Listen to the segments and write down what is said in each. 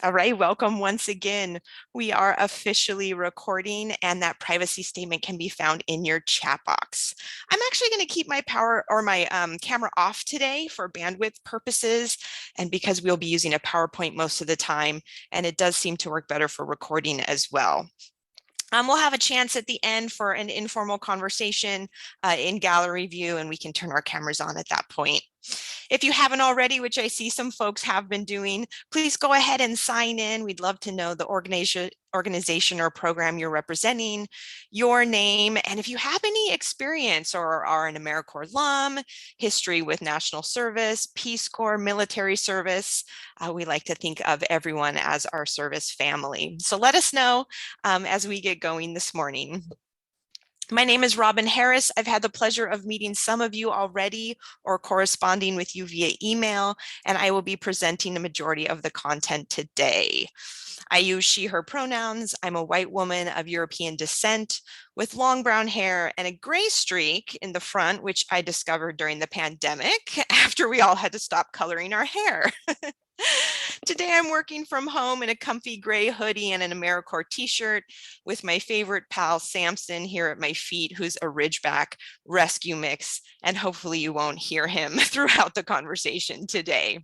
All right, welcome once again. We are officially recording and that privacy statement can be found in your chat box. I'm actually going to keep my camera off today for bandwidth purposes and because we'll be using a PowerPoint most of the time, and it does seem to work better for recording as well. We'll have a chance at the end for an informal conversation in gallery view, and we can turn our cameras on at that point. If you haven't already, which I see some folks have been doing, please go ahead and sign in. We'd love to know the organization or program you're representing, your name, and if you have any experience or are an AmeriCorps alum, history with national service, Peace Corps, military service. We like to think of everyone as our service family. So let us know as we get going this morning. My name is Robin Harris. I've had the pleasure of meeting some of you already or corresponding with you via email, and I will be presenting the majority of the content today. I use she, her pronouns. I'm a white woman of European descent with long brown hair and a gray streak in the front, which I discovered during the pandemic after we all had to stop coloring our hair. Today I'm working from home in a comfy gray hoodie and an AmeriCorps t-shirt with my favorite pal Samson here at my feet, who's a Ridgeback rescue mix, and hopefully you won't hear him throughout the conversation today.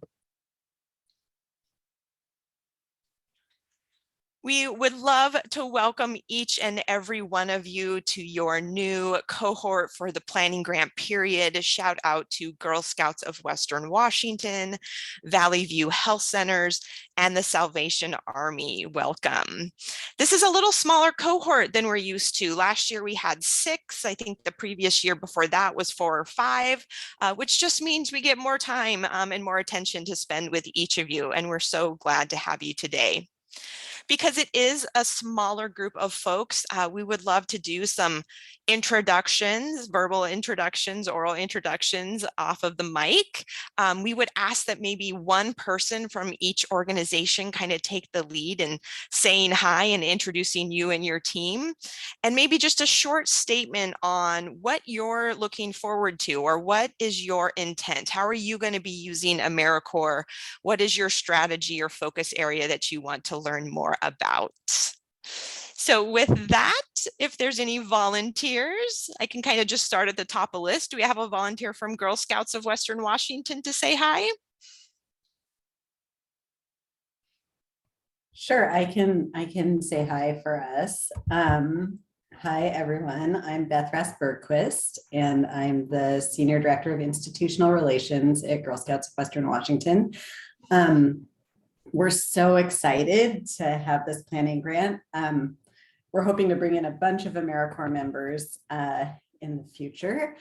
We would love to welcome each and every one of you to your new cohort for the planning grant period. Shout out to Girl Scouts of Western Washington, Valley View Health Centers, and the Salvation Army. Welcome. This is a little smaller cohort than we're used to. Last year we had 6. I think the previous year before that was 4 or 5, which just means we get more time and more attention to spend with each of you. And we're so glad to have you today. Because it is a smaller group of folks, we would love to do some introductions, verbal introductions, oral introductions off of the mic. We would ask that maybe one person from each organization kind of take the lead in saying hi and introducing you and your team. And maybe just a short statement on what you're looking forward to or what is your intent. How are you going to be using AmeriCorps? What is your strategy or focus area that you want to learn more about? So with that, if there's any volunteers, I can kind of just start at the top of the list. Do we have a volunteer from Girl Scouts of Western Washington to say hi? Sure, I can say hi for us. Hi everyone, I'm Beth Rass-Bergquist, and I'm the Senior Director of Institutional Relations at Girl Scouts of Western Washington. We're so excited to have this planning grant. We're hoping to bring in a bunch of AmeriCorps members in the future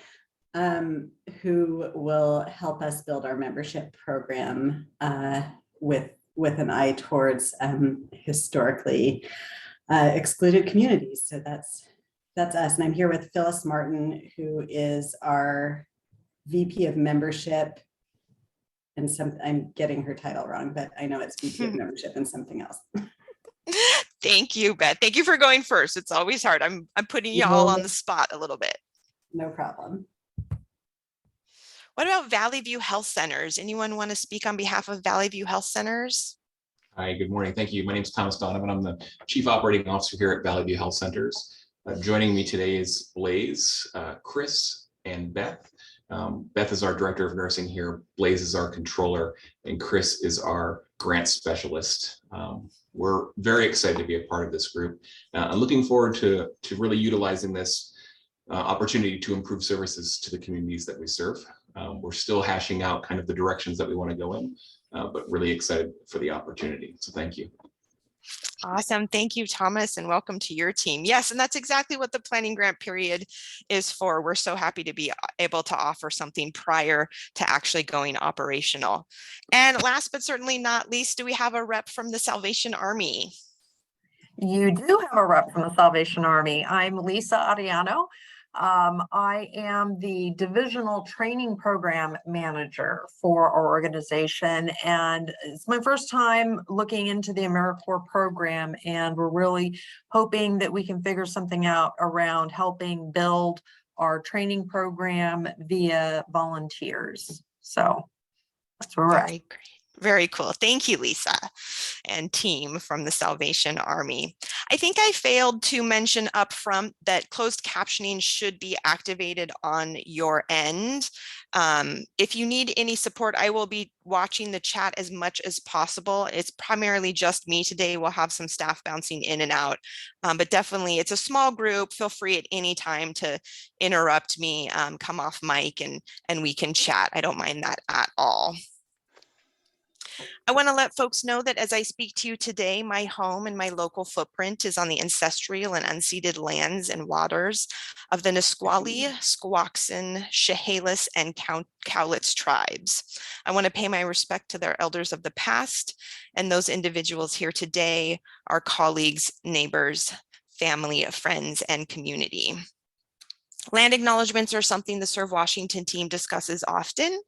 who will help us build our membership program with an eye towards historically excluded communities. So that's us. And I'm here with Phyllis Martin, who is our VP of Membership. And I'm getting her title wrong, but I know it's VP of Membership and something else. Thank you, Beth. Thank you for going first. It's always hard. I'm putting you all on the spot a little bit. No problem. What about Valley View Health Centers? Anyone want to speak on behalf of Valley View Health Centers? Hi, good morning. Thank you. My name is Thomas Donovan. I'm the Chief Operating Officer here at Valley View Health Centers. Joining me today is Blaze, Chris, and Beth. Beth is our Director of Nursing here. Blaze is our Controller, and Chris is our Grant Specialist. We're very excited to be a part of this group. I'm looking forward to really utilizing this opportunity to improve services to the communities that we serve. We're still hashing out kind of the directions that we want to go in, but really excited for the opportunity. So thank you. Awesome. Thank you, Thomas, and welcome to your team. Yes, and that's exactly what the planning grant period is for. We're so happy to be able to offer something prior to actually going operational. And last but certainly not least, do we have a rep from the Salvation Army? You do have a rep from the Salvation Army. I'm Lisa Ariano. I am the Divisional Training Program Manager for our organization, and it's my first time looking into the AmeriCorps program, and we're really hoping that we can figure something out around helping build our training program via volunteers. So that's where we're at. Very great. Very cool. Thank you, Lisa and team from the Salvation Army. I think I failed to mention up front that closed captioning should be activated on your end. If you need any support, I will be watching the chat as much as possible. It's primarily just me today. We'll have some staff bouncing in and out, but definitely it's a small group. Feel free at any time to interrupt me, come off mic and we can chat. I don't mind that at all. I want to let folks know that as I speak to you today, my home and my local footprint is on the ancestral and unceded lands and waters of the Nisqually, Squaxin, Chehalis, and Cowlitz tribes. I want to pay my respect to their elders of the past and those individuals here today, our colleagues, neighbors, family, friends, and community. Land acknowledgements are something the Serve Washington team discusses often,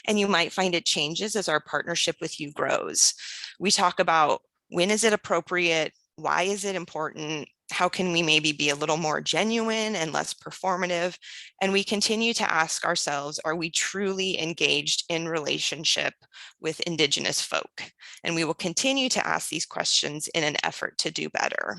and you might find it changes as our partnership with you grows. We talk about when is it appropriate, why is it important, how can we maybe be a little more genuine and less performative, and we continue to ask ourselves, are we truly engaged in relationship with Indigenous folk? And we will continue to ask these questions in an effort to do better.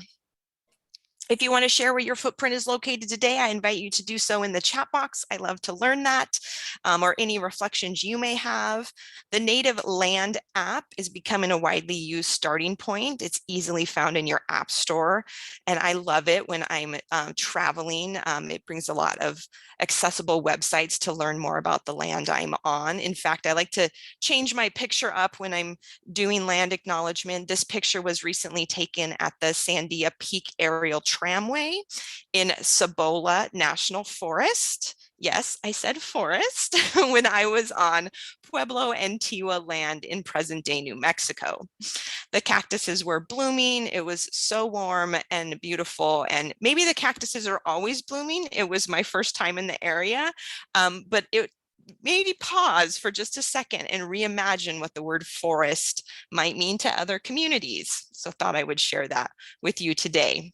If you want to share where your footprint is located today, I invite you to do so in the chat box. I love to learn that, or any reflections you may have. The Native Land app is becoming a widely used starting point. It's easily found in your app store, and I love it when I'm traveling. It brings a lot of accessible websites to learn more about the land I'm on. In fact, I like to change my picture up when I'm doing land acknowledgement. This picture was recently taken at the Sandia Peak Aerial Tramway in Cibola National Forest. Yes, I said forest when I was on Pueblo and Tiwa land in present-day New Mexico. The cactuses were blooming. It was so warm and beautiful. And maybe the cactuses are always blooming. It was my first time in the area, but it maybe pause for just a second and reimagine what the word forest might mean to other communities. So thought I would share that with you today.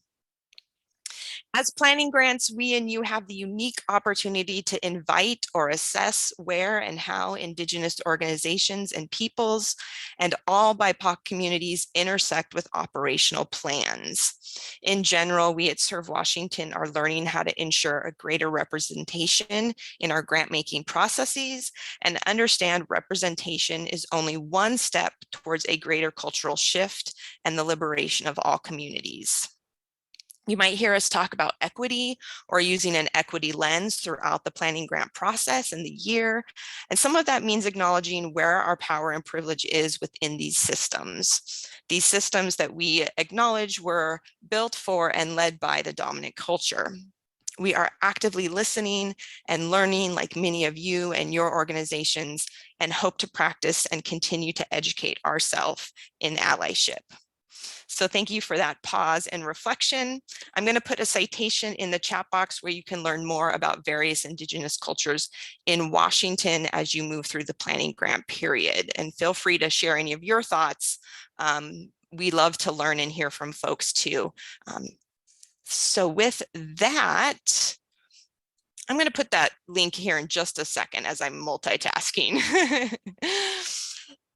As planning grants, we and you have the unique opportunity to invite or assess where and how Indigenous organizations and peoples and all BIPOC communities intersect with operational plans. In general, we at Serve Washington are learning how to ensure a greater representation in our grant-making processes and understand representation is only one step towards a greater cultural shift and the liberation of all communities. You might hear us talk about equity or using an equity lens throughout the planning grant process and the year. And some of that means acknowledging where our power and privilege is within these systems. These systems that we acknowledge were built for and led by the dominant culture. We are actively listening and learning like many of you and your organizations, and hope to practice and continue to educate ourselves in allyship. So thank you for that pause and reflection. I'm going to put a citation in the chat box where you can learn more about various Indigenous cultures in Washington as you move through the planning grant period. And feel free to share any of your thoughts. We love to learn and hear from folks too. So with that, I'm going to put that link here in just a second as I'm multitasking.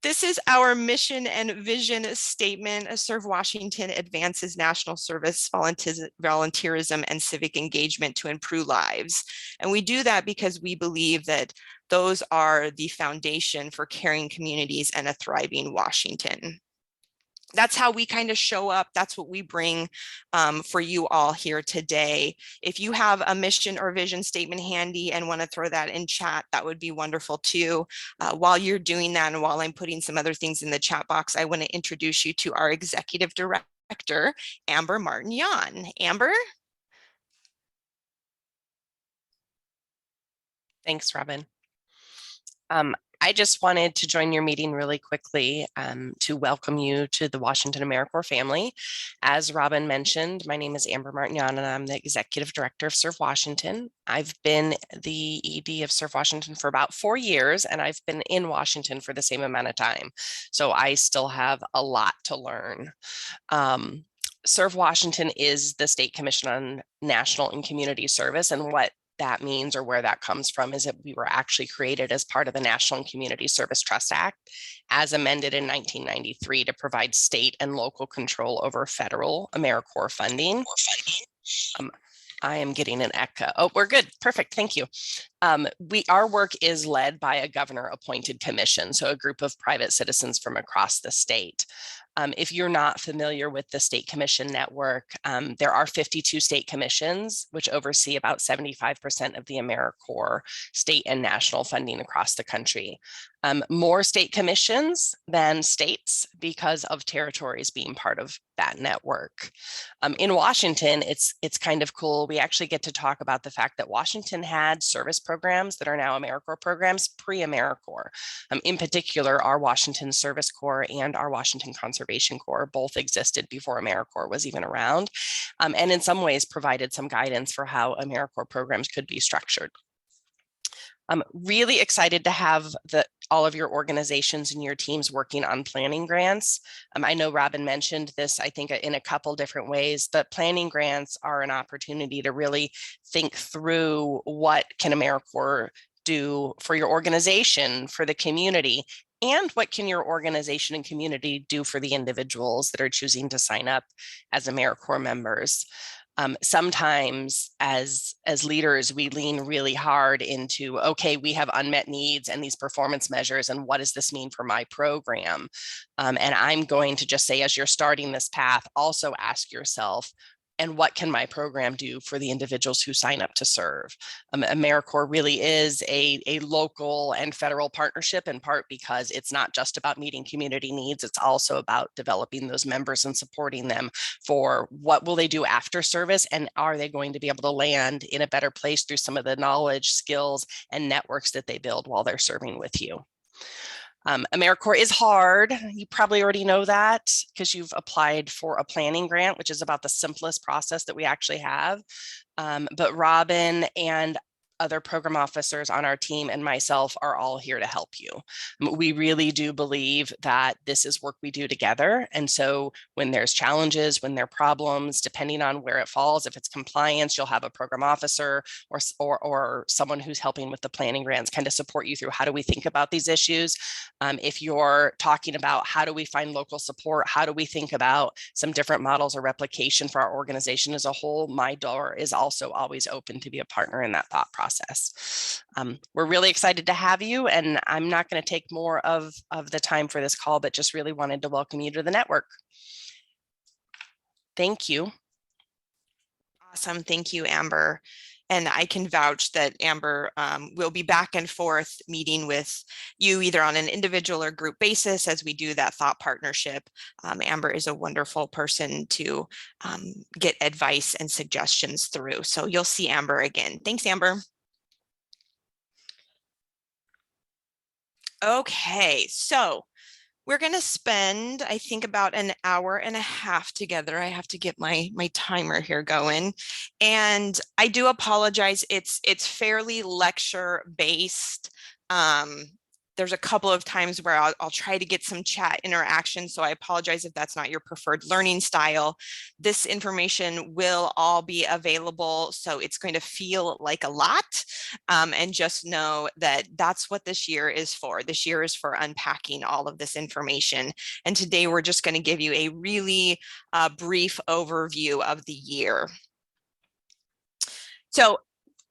This is our mission and vision statement. Serve Washington advances national service, volunteerism, and civic engagement to improve lives. And we do that because we believe that those are the foundation for caring communities and a thriving Washington. That's how we kind of show up. That's what we bring for you all here today. If you have a mission or vision statement handy and want to throw that in chat, that would be wonderful too. While you're doing that and while I'm putting some other things in the chat box, I want to introduce you to our executive director, Amber Martin-Yan. Amber? Thanks, Robin. I just wanted to join your meeting really quickly to welcome you to the Washington AmeriCorps family. As Robin mentioned, my name is Amber Martin-Yan, and I'm the Executive Director of Serve Washington. I've been the ED of Serve Washington for about 4 years, and I've been in Washington for the same amount of time. So I still have a lot to learn. Serve Washington is the State Commission on National and Community Service, and what that means or where that comes from is that we were actually created as part of the National and Community Service Trust Act, as amended in 1993, to provide state and local control over federal AmeriCorps funding. I am getting an echo. Oh, we're good. Perfect. Thank you. Our work is led by a governor appointed commission, so a group of private citizens from across the state. If you're not familiar with the state commission network, there are 52 state commissions, which oversee about 75% of the AmeriCorps state and national funding across the country. More state commissions than states because of territories being part of that network. In Washington, it's kind of cool. We actually get to talk about the fact that Washington had service programs that are now AmeriCorps programs pre-AmeriCorps. In particular, our Washington Service Corps and our Washington Conservation Corps both existed before AmeriCorps was even around, and in some ways provided some guidance for how AmeriCorps programs could be structured. I'm really excited to have all of your organizations and your teams working on planning grants. I know Robin mentioned this, I think, in a couple different ways, but planning grants are an opportunity to really think through what can AmeriCorps do for your organization, for the community, and what can your organization and community do for the individuals that are choosing to sign up as AmeriCorps members. Sometimes as leaders, we lean really hard into, okay, we have unmet needs and these performance measures, and what does this mean for my program? And I'm going to just say, as you're starting this path, also ask yourself, and what can my program do for the individuals who sign up to serve? AmeriCorps really is a local and federal partnership, in part because it's not just about meeting community needs, it's also about developing those members and supporting them for what will they do after service, and are they going to be able to land in a better place through some of the knowledge, skills, and networks that they build while they're serving with you. AmeriCorps is hard. You probably already know that because you've applied for a planning grant, which is about the simplest process that we actually have. But Robin and other program officers on our team and myself are all here to help you. We really do believe that this is work we do together. And so when there's challenges, when there are problems, depending on where it falls, if it's compliance, you'll have a program officer or someone who's helping with the planning grants kind of support you through how do we think about these issues. If you're talking about how do we find local support, how do we think about some different models or replication for our organization as a whole, my door is also always open to be a partner in that thought process. We're really excited to have you, and I'm not going to take more of the time for this call, but just really wanted to welcome you to the network. Thank you. Awesome. Thank you, Amber. And I can vouch that Amber will be back and forth meeting with you either on an individual or group basis as we do that thought partnership. Amber is a wonderful person to get advice and suggestions through. So you'll see Amber again. Thanks, Amber. Okay, so we're going to spend, I think, about an hour and a half together. I have to get my timer here going. And I do apologize. It's fairly lecture based. There's a couple of times where I'll try to get some chat interaction. So I apologize if that's not your preferred learning style. This information will all be available. So it's going to feel like a lot. And just know that that's what this year is for. This year is for unpacking all of this information. And today we're just going to give you a really brief overview of the year. So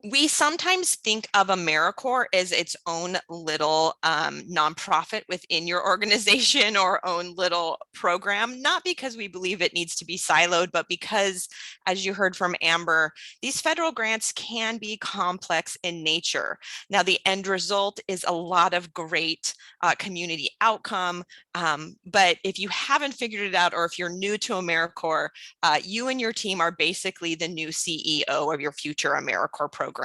we sometimes think of AmeriCorps as its own little nonprofit within your organization or own little program, not because we believe it needs to be siloed, but because, as you heard from Amber, these federal grants can be complex in nature. Now, the end result is a lot of great community outcome, but if you haven't figured it out, or if you're new to AmeriCorps, you and your team are basically the new CEO of your future AmeriCorps program.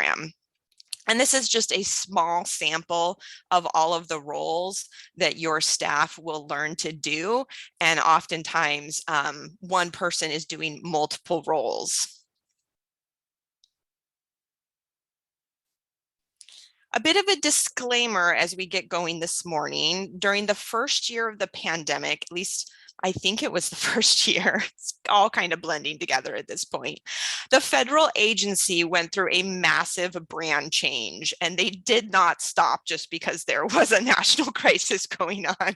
And this is just a small sample of all of the roles that your staff will learn to do. And oftentimes, one person is doing multiple roles. A bit of a disclaimer as we get going this morning. During the first year of the pandemic, at least I think it was the first year. It's all kind of blending together at this point. The federal agency went through a massive brand change, and they did not stop just because there was a national crisis going on.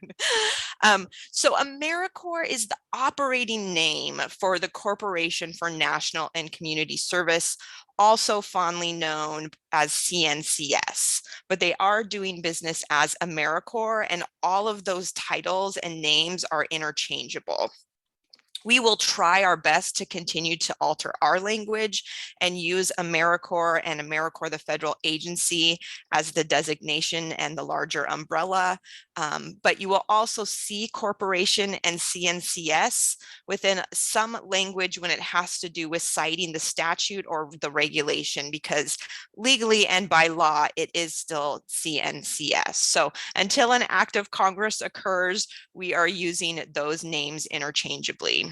So AmeriCorps is the operating name for the Corporation for National and Community Service, also fondly known as CNCS, but they are doing business as AmeriCorps, and all of those titles and names are interchangeable. We will try our best to continue to alter our language and use AmeriCorps and AmeriCorps, the federal agency, as the designation and the larger umbrella. But you will also see corporation and CNCS within some language when it has to do with citing the statute or the regulation, because legally and by law, it is still CNCS. So until an act of Congress occurs, we are using those names interchangeably.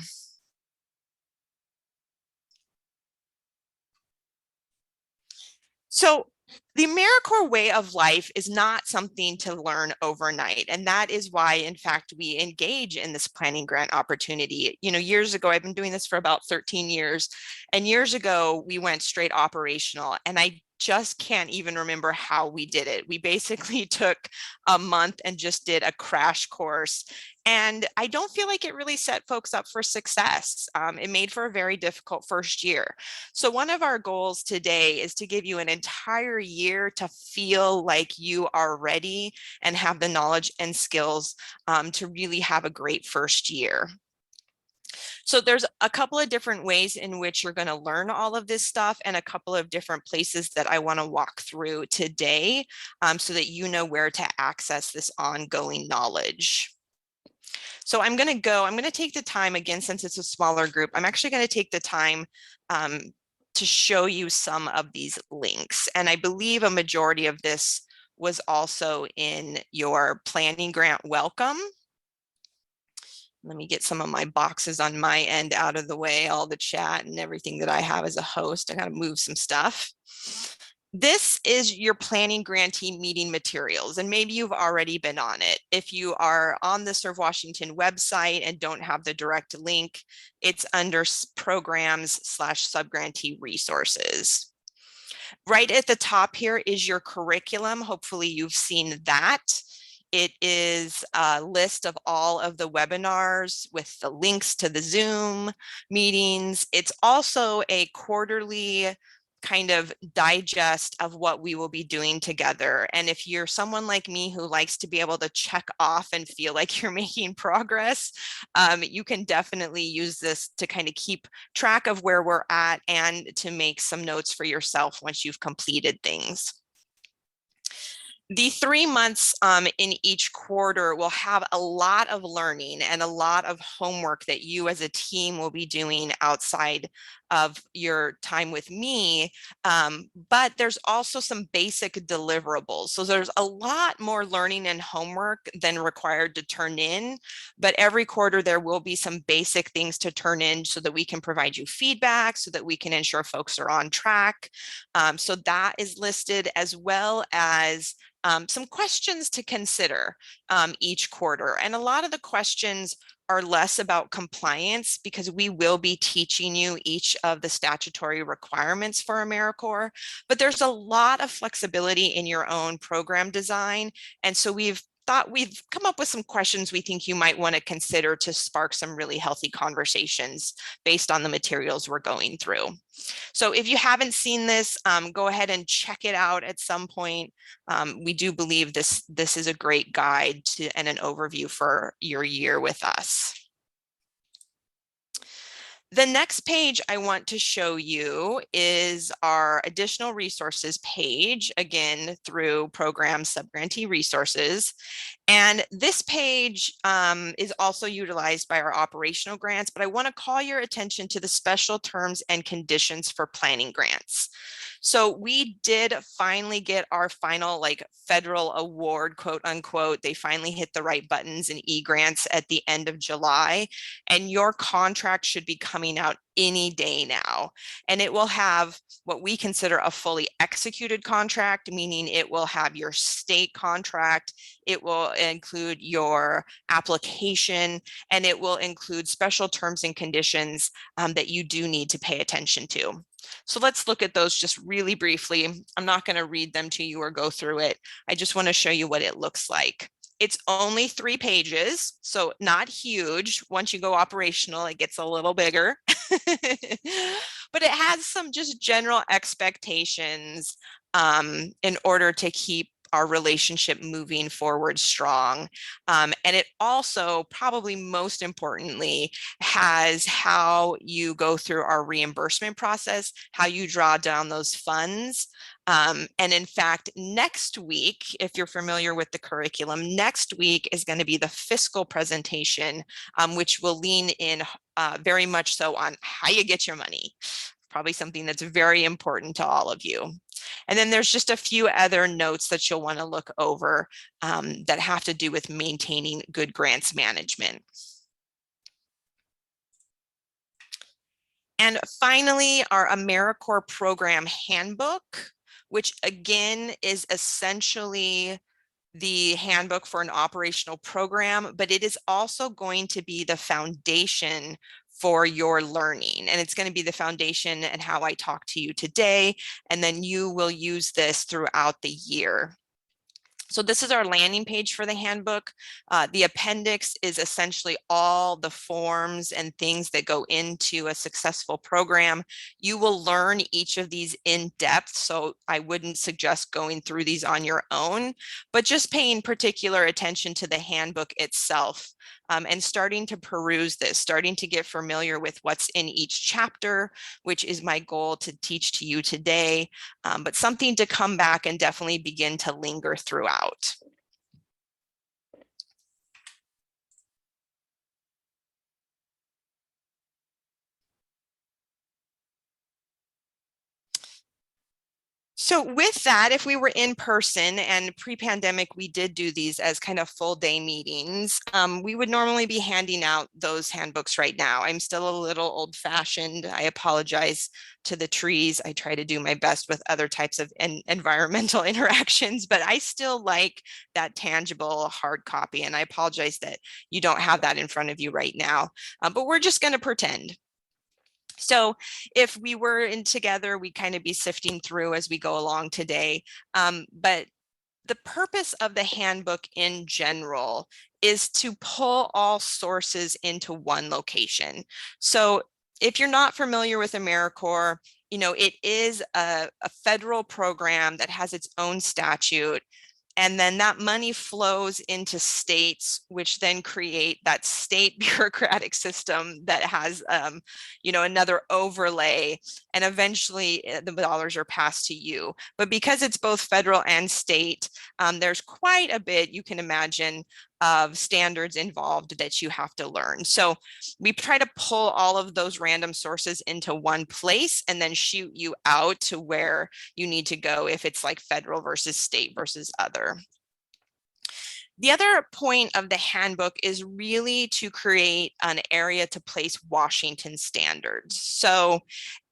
So the AmeriCorps way of life is not something to learn overnight. And that is why, in fact, we engage in this planning grant opportunity. You know, years ago, I've been doing this for about 13 years. And years ago, we went straight operational. And I just can't even remember how we did it. We basically took a month and just did a crash course. And I don't feel like it really set folks up for success. It made for a very difficult first year. So one of our goals today is to give you an entire year to feel like you are ready and have the knowledge and skills to really have a great first year. So there's a couple of different ways in which you're going to learn all of this stuff, and a couple of different places that I want to walk through today so that you know where to access this ongoing knowledge. So I'm going to take the time again, since it's a smaller group, I'm actually going to take the time to show you some of these links. And I believe a majority of this was also in your planning grant welcome. Let me get some of my boxes on my end out of the way, all the chat and everything that I have as a host. I got to move some stuff. This is your planning grantee meeting materials, and maybe you've already been on it. If you are on the Serve Washington website and don't have the direct link, it's under programs/subgrantee resources. Right at the top here is your curriculum. Hopefully you've seen that. It is a list of all of the webinars with the links to the Zoom meetings. It's also a quarterly kind of digest of what we will be doing together. And if you're someone like me who likes to be able to check off and feel like you're making progress, you can definitely use this to kind of keep track of where we're at and to make some notes for yourself once you've completed things. The 3 months in each quarter will have a lot of learning and a lot of homework that you as a team will be doing outside of your time with me. But there's also some basic deliverables. So there's a lot more learning and homework than required to turn in. But every quarter there will be some basic things to turn in so that we can provide you feedback, so that we can ensure folks are on track. So that is listed, as well as some questions to consider each quarter. And a lot of the questions are less about compliance, because we will be teaching you each of the statutory requirements for AmeriCorps, but there's a lot of flexibility in your own program design. And so we've come up with some questions we think you might want to consider to spark some really healthy conversations based on the materials we're going through. So if you haven't seen this, go ahead and check it out at some point. We do believe this is a great guide and an overview for your year with us. The next page I want to show you is our additional resources page, again, through program subgrantee resources. And this page is also utilized by our operational grants, but I want to call your attention to the special terms and conditions for planning grants. So we did finally get our final like federal award, quote unquote. They finally hit the right buttons in e-grants at the end of July, and your contract should be coming out any day now. And it will have what we consider a fully executed contract, meaning it will have your state contract, it will include your application, and it will include special terms and conditions that you do need to pay attention to. So let's look at those just really briefly. I'm not going to read them to you or go through it. I just want to show you what it looks like. It's only 3 pages, so not huge. Once you go operational, it gets a little bigger. But it has some just general expectations in order to keep our relationship moving forward strong. And it also, probably most importantly, has how you go through our reimbursement process, how you draw down those funds. And in fact, next week, if you're familiar with the curriculum, next week is going to be the fiscal presentation, which will lean in very much so on how you get your money. Probably something that's very important to all of you. And then there's just a few other notes that you'll want to look over that have to do with maintaining good grants management. And finally, our AmeriCorps program handbook, which again is essentially the handbook for an operational program, but it is also going to be the foundation for your learning. And it's going to be the foundation and how I talk to you today. And then you will use this throughout the year. So this is our landing page for the handbook. The appendix is essentially all the forms and things that go into a successful program. You will learn each of these in depth, so I wouldn't suggest going through these on your own, but just paying particular attention to the handbook itself. And starting to peruse this, starting to get familiar with what's in each chapter, which is my goal to teach to you today, but something to come back and definitely begin to linger throughout. So with that, if we were in person, and pre-pandemic, we did do these as kind of full day meetings, we would normally be handing out those handbooks right now. I'm still a little old fashioned. I apologize to the trees. I try to do my best with other types of environmental interactions, but I still like that tangible hard copy. And I apologize that you don't have that in front of you right now, but we're just going to pretend. So if we were in together, we kind of be sifting through as we go along today. But the purpose of the handbook in general is to pull all sources into one location. So if you're not familiar with AmeriCorps, you know, it is a federal program that has its own statute. And then that money flows into states, which then create that state bureaucratic system that has, you know, another overlay, and eventually the dollars are passed to you. But because it's both federal and state, there's quite a bit, you can imagine, of standards involved that you have to learn. So we try to pull all of those random sources into one place and then shoot you out to where you need to go if it's like federal versus state versus other. The other point of the handbook is really to create an area to place Washington standards. So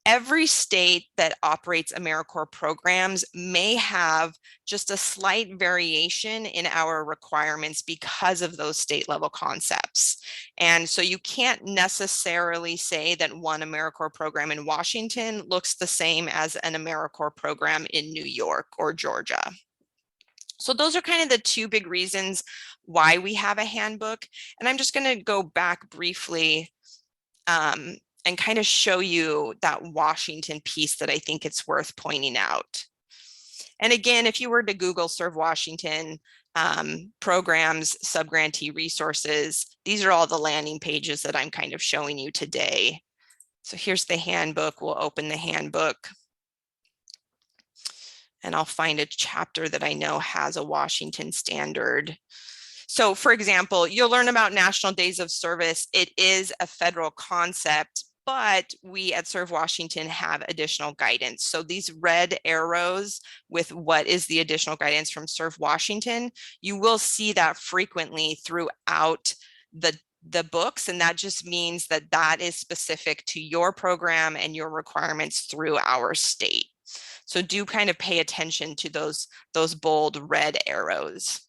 every state that operates AmeriCorps programs may have just a slight variation in our requirements because of those state level concepts. And so you can't necessarily say that one AmeriCorps program in Washington looks the same as an AmeriCorps program in New York or Georgia. So those are kind of the 2 big reasons why we have a handbook. And I'm just going to go back briefly and kind of show you that Washington piece that I think it's worth pointing out. And again, if you were to Google Serve Washington programs, subgrantee resources, these are all the landing pages that I'm kind of showing you today. So here's the handbook. We'll open the handbook. And I'll find a chapter that I know has a Washington standard. So for example, you'll learn about National Days of Service. It is a federal concept, but we at Serve Washington have additional guidance. So these red arrows with what is the additional guidance from Serve Washington, you will see that frequently throughout the books, and that just means that that is specific to your program and your requirements through our state. So do kind of pay attention to those bold red arrows.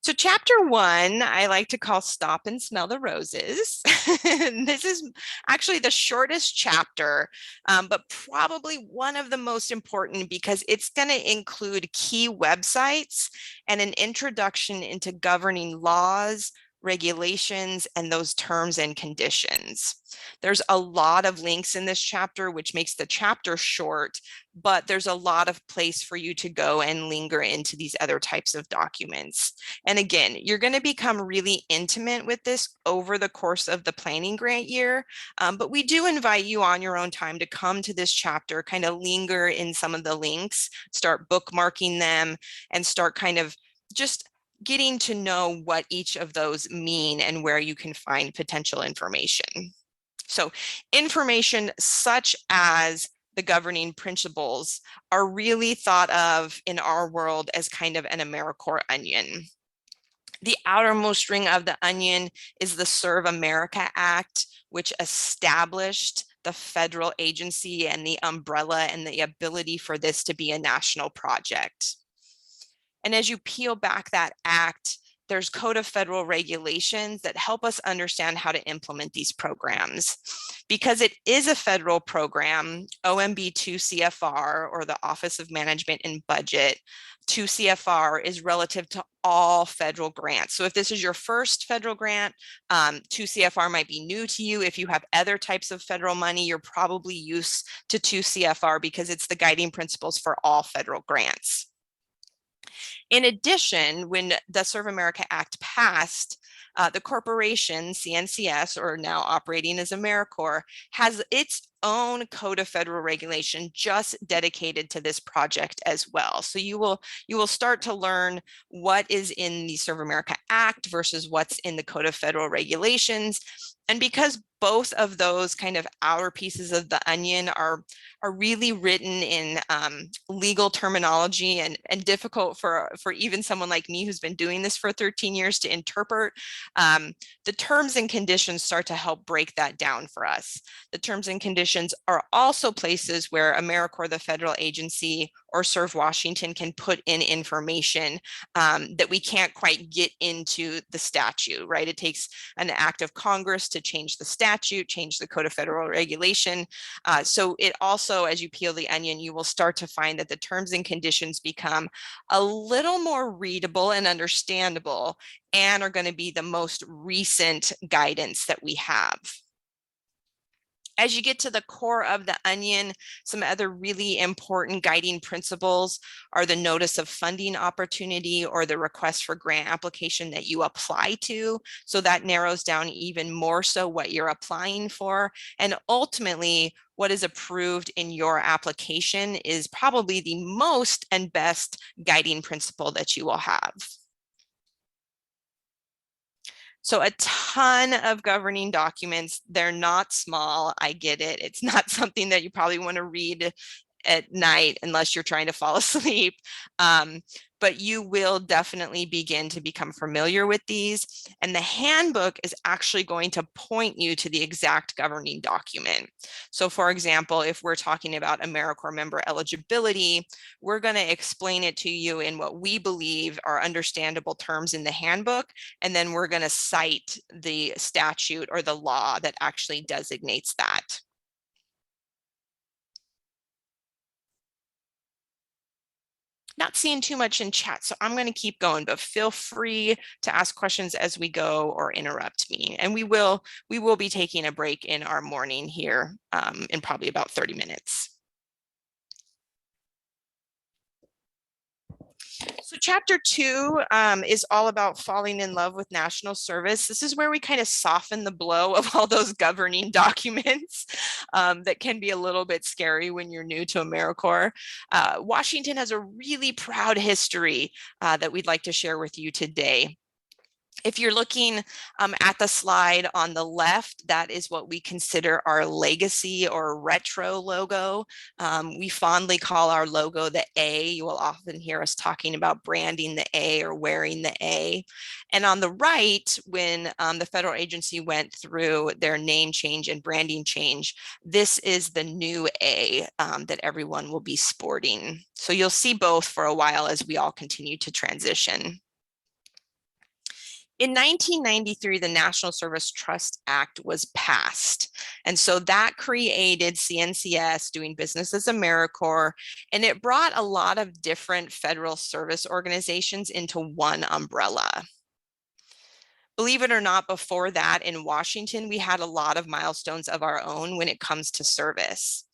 So chapter 1, I like to call Stop and Smell the Roses. This is actually the shortest chapter, but probably one of the most important because it's going to include key websites and an introduction into governing laws, regulations, and those terms and conditions. There's a lot of links in this chapter, which makes the chapter short, but there's a lot of place for you to go and linger into these other types of documents. And again, you're going to become really intimate with this over the course of the planning grant year, but we do invite you on your own time to come to this chapter, kind of linger in some of the links, start bookmarking them, and start kind of just getting to know what each of those mean and where you can find potential information. So information such as the governing principles are really thought of in our world as kind of an AmeriCorps onion. The outermost ring of the onion is the Serve America Act, which established the federal agency and the umbrella and the ability for this to be a national project. And as you peel back that act, there's Code of Federal Regulations that help us understand how to implement these programs. Because it is a federal program, OMB 2 CFR, or the Office of Management and Budget, 2 CFR is relative to all federal grants. So if this is your first federal grant, 2 CFR might be new to you. If you have other types of federal money, you're probably used to 2 CFR because it's the guiding principles for all federal grants. In addition, when the Serve America Act passed, the corporation, CNCS, or now operating as AmeriCorps, has its own Code of Federal Regulation just dedicated to this project as well. So you will start to learn what is in the Serve America Act versus what's in the Code of Federal Regulations. And because both of those kind of outer pieces of the onion are really written in legal terminology and difficult for even someone like me who's been doing this for 13 years to interpret, the terms and conditions start to help break that down for us. The terms and conditions are also places where AmeriCorps, the federal agency, or Serve Washington can put in information that we can't quite get into the statute, right? It takes an act of Congress to change the statute, change the Code of Federal Regulation. So it also, as you peel the onion, you will start to find that the terms and conditions become a little more readable and understandable and are going to be the most recent guidance that we have. As you get to the core of the onion, some other really important guiding principles are the notice of funding opportunity or the request for grant application that you apply to. So that narrows down even more so what you're applying for. And ultimately, what is approved in your application is probably the most and best guiding principle that you will have. So a ton of governing documents. They're not small. I get it. It's not something that you probably want to read at night unless you're trying to fall asleep. But you will definitely begin to become familiar with these. And the handbook is actually going to point you to the exact governing document. So for example, if we're talking about AmeriCorps member eligibility, we're going to explain it to you in what we believe are understandable terms in the handbook. And then we're going to cite the statute or the law that actually designates that. Not seeing too much in chat, so I'm going to keep going, but feel free to ask questions as we go or interrupt me. And we will be taking a break in our morning here in probably about 30 minutes. So chapter 2 is all about falling in love with national service. This is where we kind of soften the blow of all those governing documents that can be a little bit scary when you're new to AmeriCorps. Washington has a really proud history that we'd like to share with you today. If you're looking at the slide on the left, that is what we consider our legacy or retro logo. We fondly call our logo the A. You will often hear us talking about branding the A or wearing the A. And on the right, when the federal agency went through their name change and branding change, this is the new A that everyone will be sporting. So you'll see both for a while as we all continue to transition. In 1993, the National Service Trust Act was passed. And so that created CNCS, doing business as AmeriCorps, and it brought a lot of different federal service organizations into one umbrella. Believe it or not, before that in Washington, we had a lot of milestones of our own when it comes to service.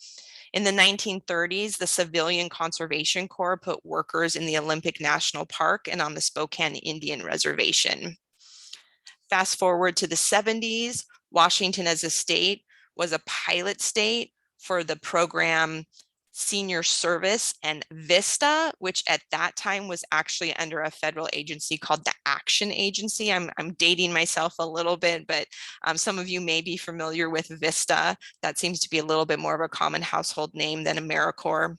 In the 1930s, the Civilian Conservation Corps put workers in the Olympic National Park and on the Spokane Indian Reservation. Fast forward to the 70s, Washington as a state was a pilot state for the program Senior Service and VISTA, which at that time was actually under a federal agency called the Action Agency. I'm dating myself a little bit, but some of you may be familiar with VISTA. That seems to be a little bit more of a common household name than AmeriCorps.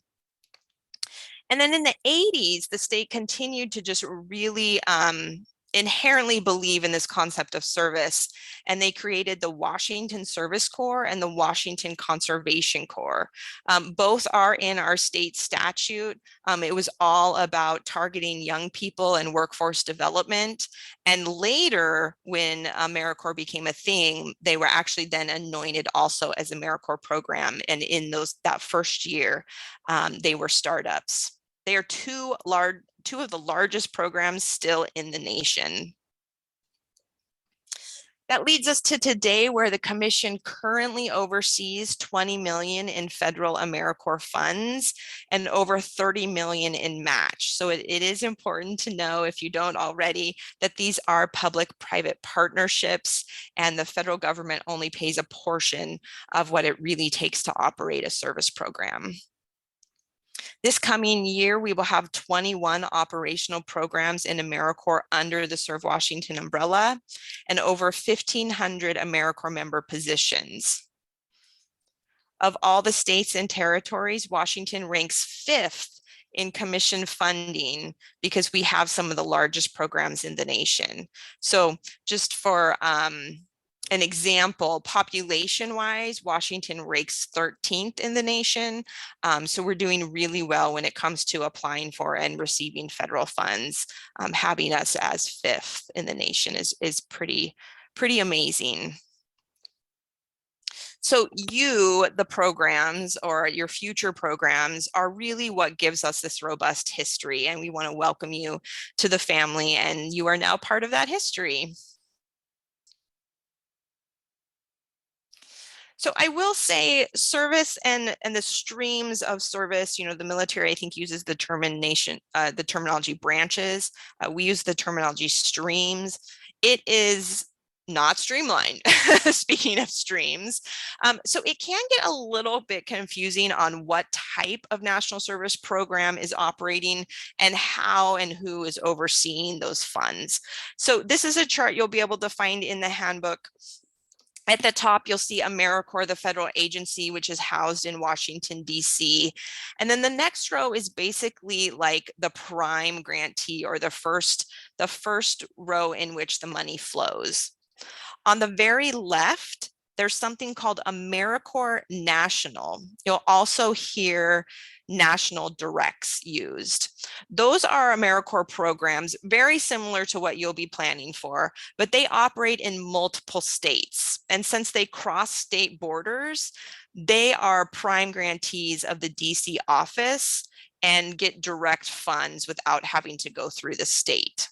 And then in the 80s, the state continued to just really inherently believe in this concept of service, and they created the Washington Service Corps and the Washington Conservation Corps. Both are in our state statute. It was all about targeting young people and workforce development. And later, when AmeriCorps became a thing, they were actually then anointed also as AmeriCorps program. And in that first year, they were startups. They are two of the largest programs still in the nation. That leads us to today, where the commission currently oversees $20 million in federal AmeriCorps funds and over $30 million in match. So it is important to know, if you don't already, that these are public-private partnerships, and the federal government only pays a portion of what it really takes to operate a service program. This coming year, we will have 21 operational programs in AmeriCorps under the Serve Washington umbrella and over 1,500 AmeriCorps member positions. Of all the states and territories, Washington ranks 5th in commission funding because we have some of the largest programs in the nation. So just for an example, population-wise, Washington ranks 13th in the nation. So we're doing really well when it comes to applying for and receiving federal funds. Having us as 5th in the nation is pretty amazing. So the programs or your future programs are really what gives us this robust history, and we want to welcome you to the family, and you are now part of that history. So I will say service and the streams of service, the military, I think, uses the terminology branches. We use the terminology streams. It is not streamlined, speaking of streams. So it can get a little bit confusing on what type of national service program is operating and how and who is overseeing those funds. So this is a chart you'll be able to find in the handbook. At the top, you'll see AmeriCorps, the federal agency, which is housed in Washington, D.C. And then the next row is basically like the prime grantee, or the first row in which the money flows. On the very left, there's something called AmeriCorps National. You'll also hear national directs used. Those are AmeriCorps programs, very similar to what you'll be planning for, but they operate in multiple states. And since they cross state borders, they are prime grantees of the DC office and get direct funds without having to go through the state.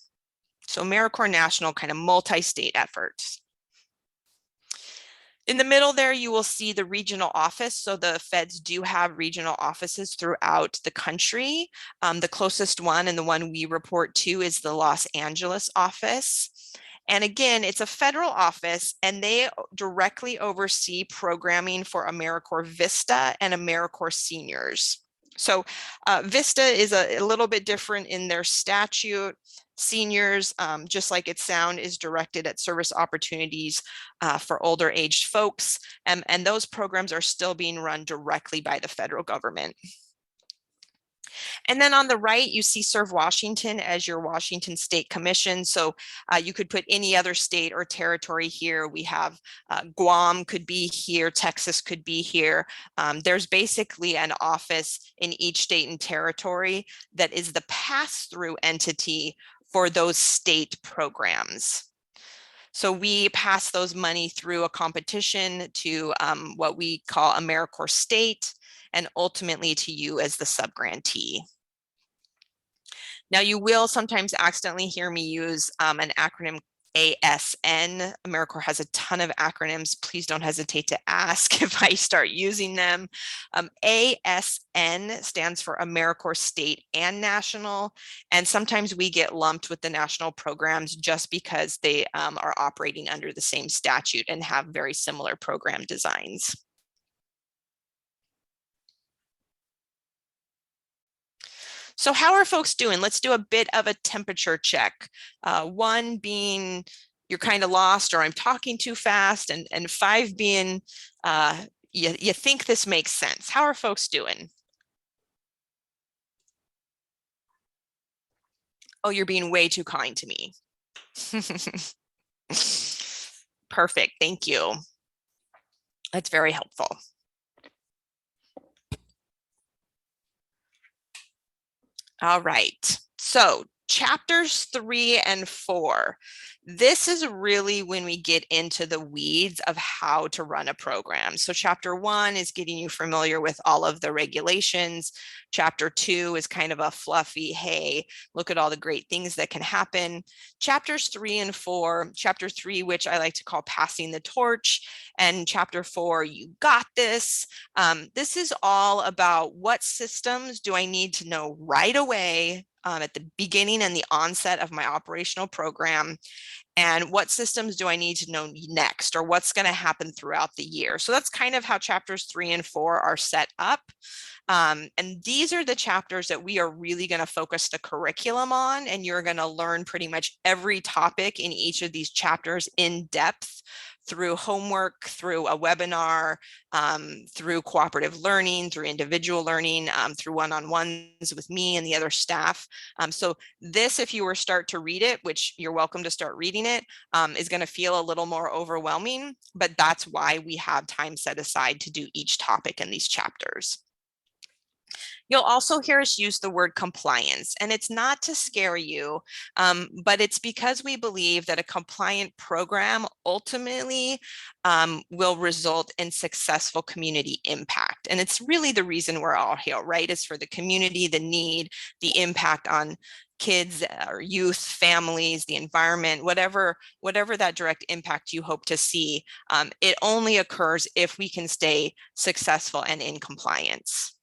So AmeriCorps National, kind of multi-state efforts. In the middle there, you will see the regional office. So the feds do have regional offices throughout the country. The closest one and the one we report to is the Los Angeles office. And again, it's a federal office and they directly oversee programming for AmeriCorps Vista and AmeriCorps seniors. So Vista is a little bit different in their statute. Seniors, just like it sounds, is directed at service opportunities for older aged folks. And those programs are still being run directly by the federal government. And then on the right, you see Serve Washington as your Washington State Commission. So you could put any other state or territory here. We have Guam could be here, Texas could be here. There's basically an office in each state and territory that is the pass-through entity for those state programs. So we pass those money through a competition to what we call AmeriCorps State, and ultimately to you as the subgrantee. Now you will sometimes accidentally hear me use an acronym ASN. AmeriCorps has a ton of acronyms. Please don't hesitate to ask if I start using them. ASN stands for AmeriCorps State and National, and sometimes we get lumped with the national programs just because they are operating under the same statute and have very similar program designs. So how are folks doing? Let's do a bit of a temperature check. One being you're kind of lost or I'm talking too fast, and 5 being you think this makes sense. How are folks doing? Oh, you're being way too kind to me. Perfect, thank you. That's very helpful. All right, so chapters 3 and 4. This is really when we get into the weeds of how to run a program. So chapter 1 is getting you familiar with all of the regulations. Chapter 2 is kind of a fluffy, hey, look at all the great things that can happen. Chapters 3 and 4, chapter 3, which I like to call passing the torch, and chapter 4, you got this. This is all about what systems do I need to know right away at the beginning and the onset of my operational program, and what systems do I need to know next, or what's going to happen throughout the year. So that's kind of how chapters 3 and 4 are set up. And these are the chapters that we are really going to focus the curriculum on, and you're going to learn pretty much every topic in each of these chapters in depth through homework, through a webinar, through cooperative learning, through individual learning, through one-on-ones with me and the other staff. So this, if you were start to read it, which you're welcome to start reading it, is going to feel a little more overwhelming, but that's why we have time set aside to do each topic in these chapters. You'll also hear us use the word compliance, and it's not to scare you, but it's because we believe that a compliant program ultimately will result in successful community impact. And it's really the reason we're all here, right? Is for the community, the need, the impact on kids or youth, families, the environment, whatever that direct impact you hope to see. It only occurs if we can stay successful and in compliance.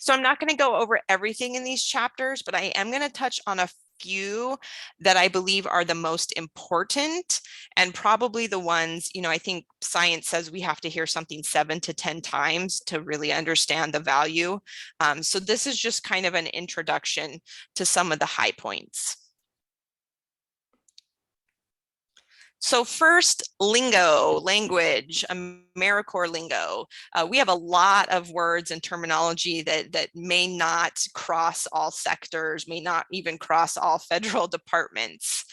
So I'm not going to go over everything in these chapters, but I am going to touch on a few that I believe are the most important, and probably the ones, I think science says we have to hear something 7 to 10 times to really understand the value. So this is just kind of an introduction to some of the high points. So first, lingo, language, AmeriCorps lingo. We have a lot of words and terminology that may not cross all sectors, may not even cross all federal departments.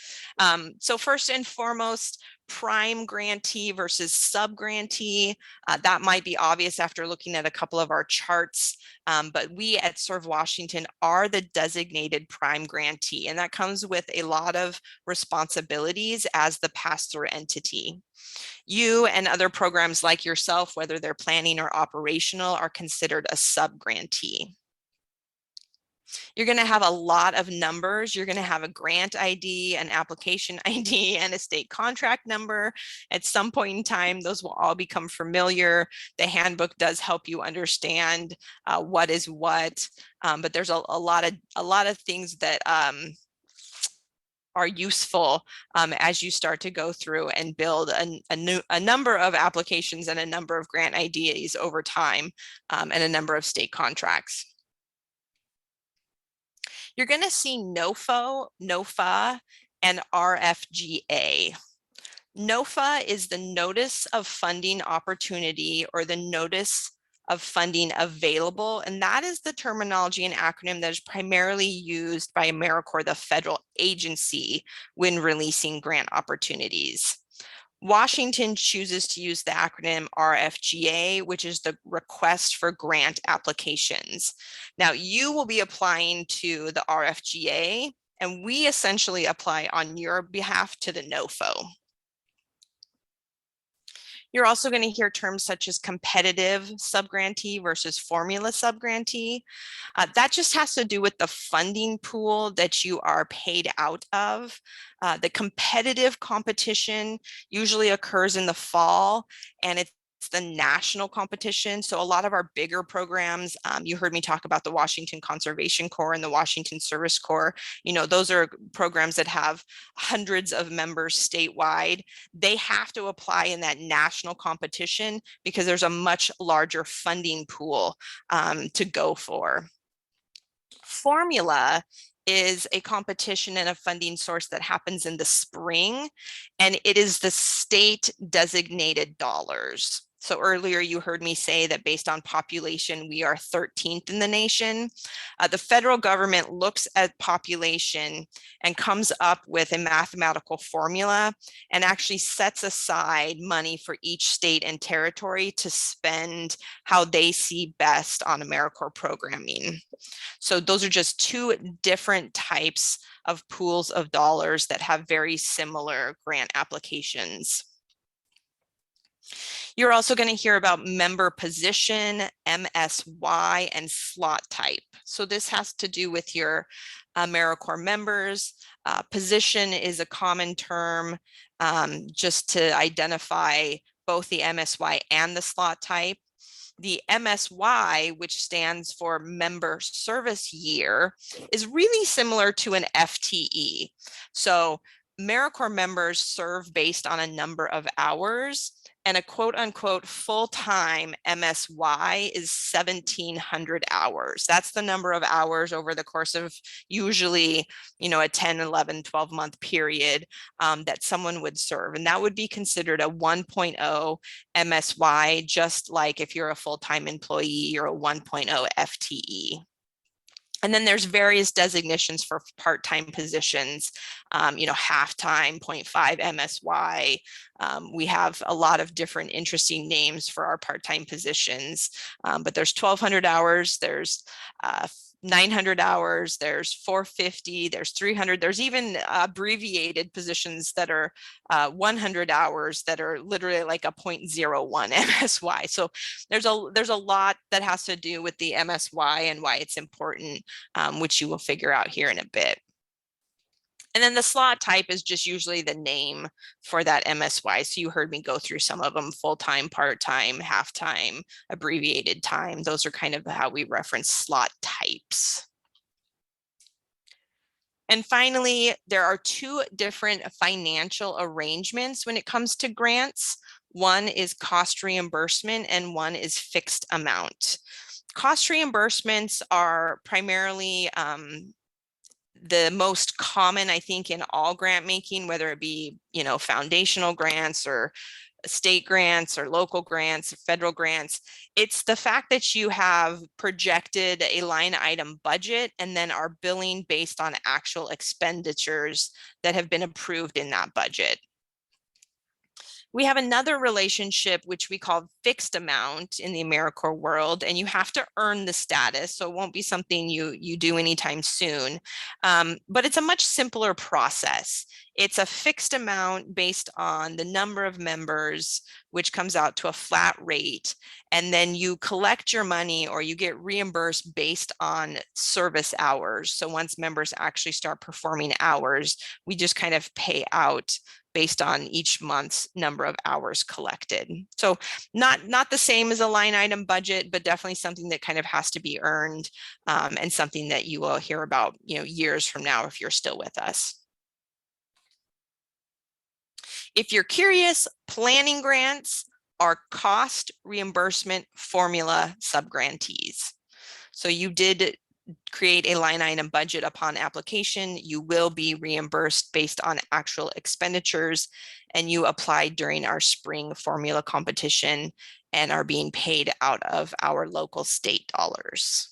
So first and foremost, prime grantee versus subgrantee. That might be obvious after looking at a couple of our charts, but we at Serve Washington are the designated prime grantee, and that comes with a lot of responsibilities as the pass-through entity. You and other programs like yourself, whether they're planning or operational, are considered a subgrantee. You're going to have a lot of numbers. You're going to have a grant ID, an application ID, and a state contract number. At some point in time, those will all become familiar. The handbook does help you understand what is what, but there's a lot of things that are useful as you start to go through and build a number of applications and a number of grant IDs over time, and a number of state contracts. You're going to see NOFO, NOFA, and RFGA. NOFA is the Notice of Funding Opportunity, or the Notice of Funding Available, and that is the terminology and acronym that is primarily used by AmeriCorps, the federal agency, when releasing grant opportunities. Washington chooses to use the acronym RFGA, which is the Request for Grant Applications. Now, you will be applying to the RFGA, and we essentially apply on your behalf to the NOFO. You're also going to hear terms such as competitive subgrantee versus formula subgrantee. That just has to do with the funding pool that you are paid out of. The competitive competition usually occurs in the fall, and it's the national competition. So a lot of our bigger programs, you heard me talk about the Washington Conservation Corps and the Washington Service Corps. You know, those are programs that have hundreds of members statewide. They have to apply in that national competition because there's a much larger funding pool to go for. Formula is a competition and a funding source that happens in the spring, and it is the state designated dollars. So earlier you heard me say that based on population, we are 13th in the nation. The federal government looks at population and comes up with a mathematical formula and actually sets aside money for each state and territory to spend how they see best on AmeriCorps programming. So those are just two different types of pools of dollars that have very similar grant applications. You're also going to hear about member position, MSY, and slot type. So this has to do with your AmeriCorps members. Position is a common term just to identify both the MSY and the slot type. The MSY, which stands for member service year, is really similar to an FTE. So AmeriCorps members serve based on a number of hours, and a quote unquote full-time MSY is 1,700 hours. That's the number of hours over the course of usually, you know, a 10, 11, 12-month period that someone would serve. And that would be considered a 1.0 MSY, just like if you're a full-time employee or a 1.0 FTE. And then there's various designations for part-time positions, you know, half-time, 0.5 MSY. We have a lot of different interesting names for our part-time positions, but there's 1,200 hours, there's 900 hours, there's 450, there's 300, there's even abbreviated positions that are 100 hours that are literally like a 0.01 MSY. So there's a lot that has to do with the MSY and why it's important, which you will figure out here in a bit. And then the slot type is just usually the name for that MSY. So you heard me go through some of them: full-time, part-time, half-time, abbreviated time. Those are kind of how we reference slot types. And finally, there are two different financial arrangements when it comes to grants. One is cost reimbursement and one is fixed amount. Cost reimbursements are primarily the most common, I think, in all grant making, whether it be, you know, foundational grants or state grants or local grants, federal grants. It's the fact that you have projected a line item budget and then are billing based on actual expenditures that have been approved in that budget. We have another relationship, which we call fixed amount in the AmeriCorps world, and you have to earn the status. So it won't be something you do anytime soon, but it's a much simpler process. It's a fixed amount based on the number of members, which comes out to a flat rate. And then you collect your money or you get reimbursed based on service hours. So once members actually start performing hours, we just kind of pay out based on each month's number of hours collected. So not the same as a line item budget, but definitely something that kind of has to be earned, and something that you will hear about, years from now if you're still with us. If you're curious, planning grants are cost reimbursement formula subgrantees. So you did create a line item budget upon application. You will be reimbursed based on actual expenditures, and you applied during our spring formula competition and are being paid out of our local state dollars.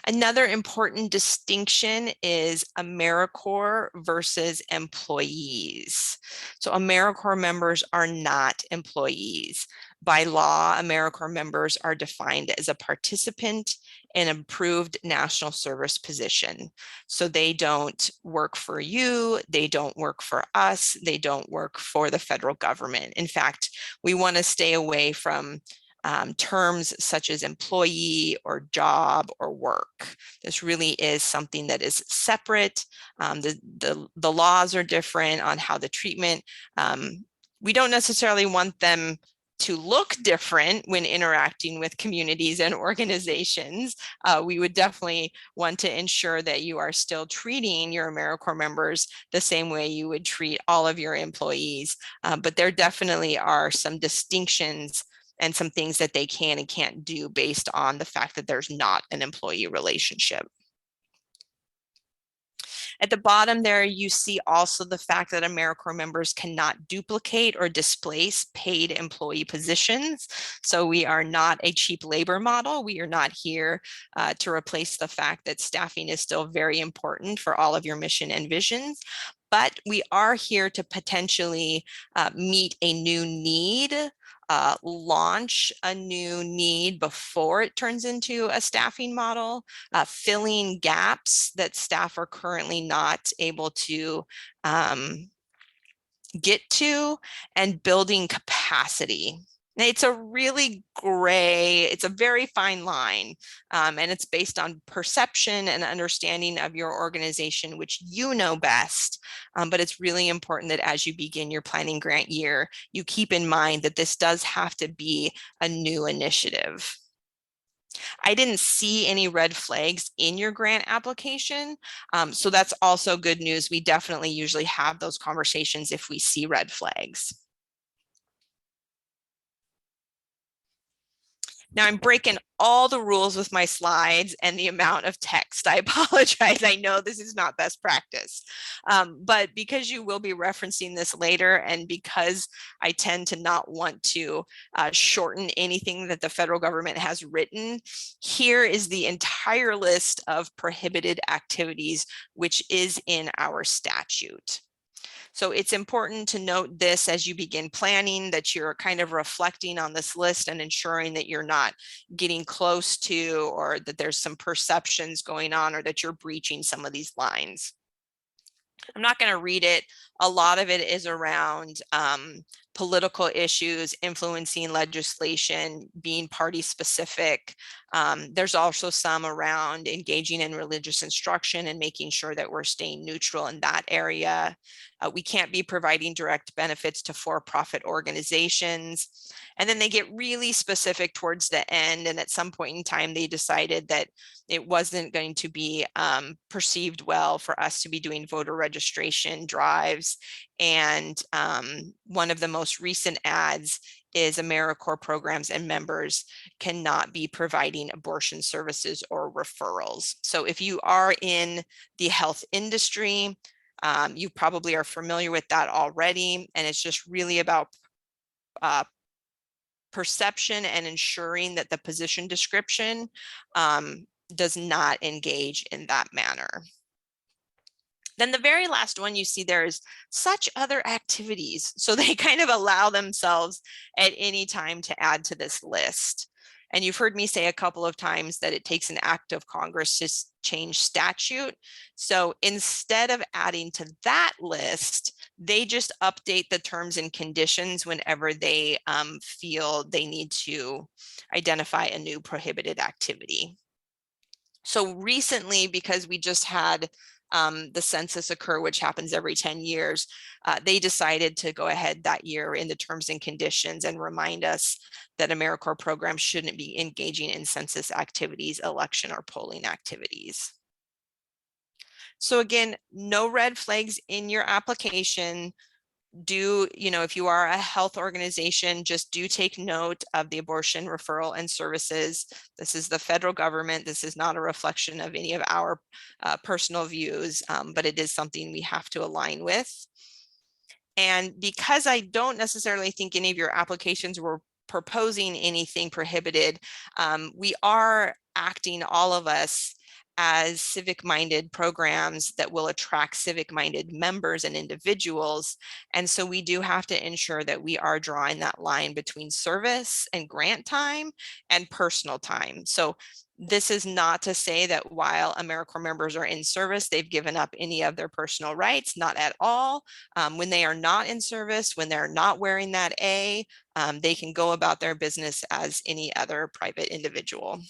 Another important distinction is AmeriCorps versus employees. So AmeriCorps members are not employees. By law, AmeriCorps members are defined as a participant in an approved national service position. So they don't work for you, they don't work for us, they don't work for the federal government. In fact, we want to stay away from terms such as employee or job or work. This really is something that is separate. The laws are different on how the treatment. We don't necessarily want them to look different when interacting with communities and organizations. We would definitely want to ensure that you are still treating your AmeriCorps members the same way you would treat all of your employees. But there definitely are some distinctions and some things that they can and can't do based on the fact that there's not an employee relationship. At the bottom there, you see also the fact that AmeriCorps members cannot duplicate or displace paid employee positions. So we are not a cheap labor model. We are not here to replace the fact that staffing is still very important for all of your mission and visions. But we are here to potentially meet a new need, launch a new need before it turns into a staffing model, filling gaps that staff are currently not able to get to, and building capacity. It's a really gray, it's a very fine line, and it's based on perception and understanding of your organization, which you know best. But it's really important that as you begin your planning grant year, you keep in mind that this does have to be a new initiative. I didn't see any red flags in your grant application. So that's also good news. We definitely usually have those conversations if we see red flags. Now I'm breaking all the rules with my slides and the amount of text. I apologize. I know this is not best practice, but because you will be referencing this later, and because I tend to not want to shorten anything that the federal government has written, here is the entire list of prohibited activities, which is in our statute. So it's important to note this as you begin planning, that you're kind of reflecting on this list and ensuring that you're not getting close to, or that there's some perceptions going on, or that you're breaching some of these lines. I'm not going to read it. A lot of it is around political issues, influencing legislation, being party specific. There's also some around engaging in religious instruction and making sure that we're staying neutral in that area. We can't be providing direct benefits to for-profit organizations. And then they get really specific towards the end. And at some point in time, they decided that it wasn't going to be perceived well for us to be doing voter registration drives. And one of the most recent ads is AmeriCorps programs and members cannot be providing abortion services or referrals. So if you are in the health industry, you probably are familiar with that already. And it's just really about perception and ensuring that the position description does not engage in that manner. Then the very last one you see there is such other activities. So they kind of allow themselves at any time to add to this list. And you've heard me say a couple of times that it takes an act of Congress to change statute. So instead of adding to that list, they just update the terms and conditions whenever they feel they need to identify a new prohibited activity. So recently, because we just had the census occur, which happens every 10 years, they decided to go ahead that year in the terms and conditions and remind us that AmeriCorps programs shouldn't be engaging in census activities, election or polling activities. So again, no red flags in your application. If you are a health organization, just do take note of the abortion referral and services. This is the federal government. This is not a reflection of any of our personal views, but it is something we have to align with. And because I don't necessarily think any of your applications were proposing anything prohibited, we are acting, all of us, as civic-minded programs that will attract civic-minded members and individuals. And so we do have to ensure that we are drawing that line between service and grant time and personal time. So this is not to say that while AmeriCorps members are in service, they've given up any of their personal rights, not at all. When they are not in service, when they're not wearing that A, they can go about their business as any other private individual.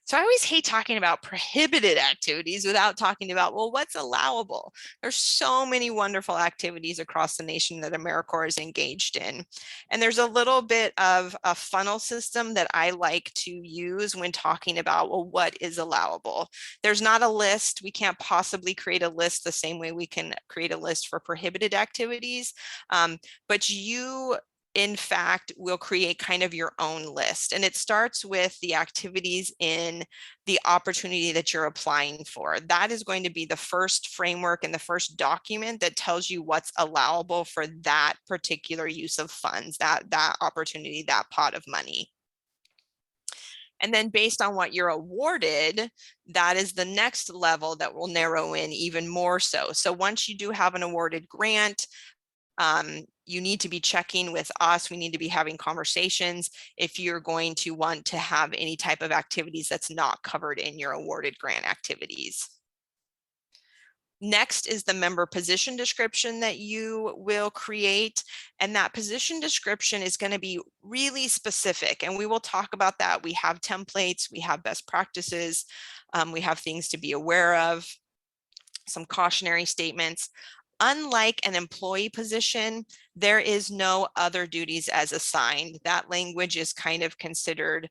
So I always hate talking about prohibited activities without talking about, well, what's allowable? There's so many wonderful activities across the nation that AmeriCorps is engaged in. And there's a little bit of a funnel system that I like to use when talking about, well, what is allowable? There's not a list. We can't possibly create a list the same way we can create a list for prohibited activities. But you, in fact, will create kind of your own list. And it starts with the activities in the opportunity that you're applying for. That is going to be the first framework and the first document that tells you what's allowable for that particular use of funds, that opportunity, that pot of money. And then based on what you're awarded, that is the next level that will narrow in even more so. So once you do have an awarded grant, you need to be checking with us. We need to be having conversations if you're going to want to have any type of activities that's not covered in your awarded grant activities. Next is the member position description that you will create. And that position description is going to be really specific. And we will talk about that. We have templates, we have best practices, we have things to be aware of, some cautionary statements. Unlike an employee position, there is no other duties as assigned. That language is kind of considered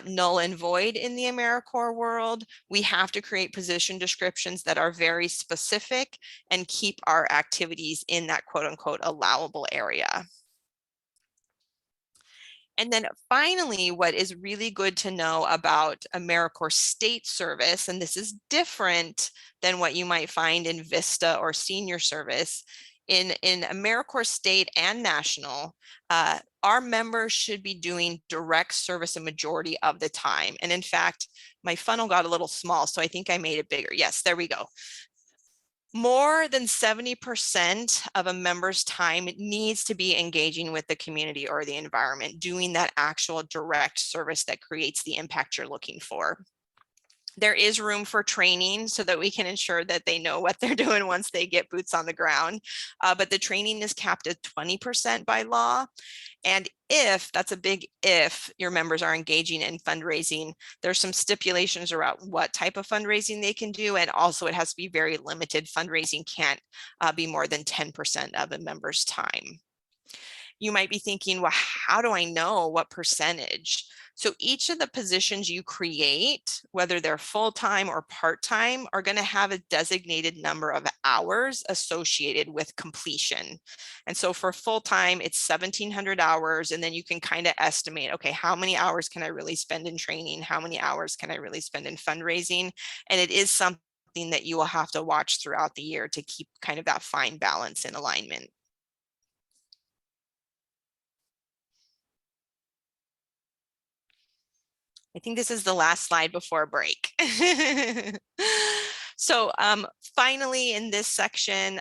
null and void in the AmeriCorps world. We have to create position descriptions that are very specific and keep our activities in that quote unquote allowable area. And then finally, what is really good to know about AmeriCorps state service, and this is different than what you might find in VISTA or senior service, in AmeriCorps state and national, our members should be doing direct service a majority of the time. And in fact, my funnel got a little small, so I think I made it bigger. Yes, there we go. More than 70% of a member's time needs to be engaging with the community or the environment, doing that actual direct service that creates the impact you're looking for. There is room for training so that we can ensure that they know what they're doing once they get boots on the ground. But the training is capped at 20% by law. And if, that's a big if, your members are engaging in fundraising, there's some stipulations around what type of fundraising they can do. And also it has to be very limited. Fundraising can't be more than 10% of a member's time. You might be thinking, well, how do I know what percentage? So each of the positions you create, whether they're full-time or part-time, are going to have a designated number of hours associated with completion. And so for full-time, it's 1,700 hours. And then you can kind of estimate, okay, how many hours can I really spend in training? How many hours can I really spend in fundraising? And it is something that you will have to watch throughout the year to keep kind of that fine balance in alignment. I think this is the last slide before break. So finally, in this section,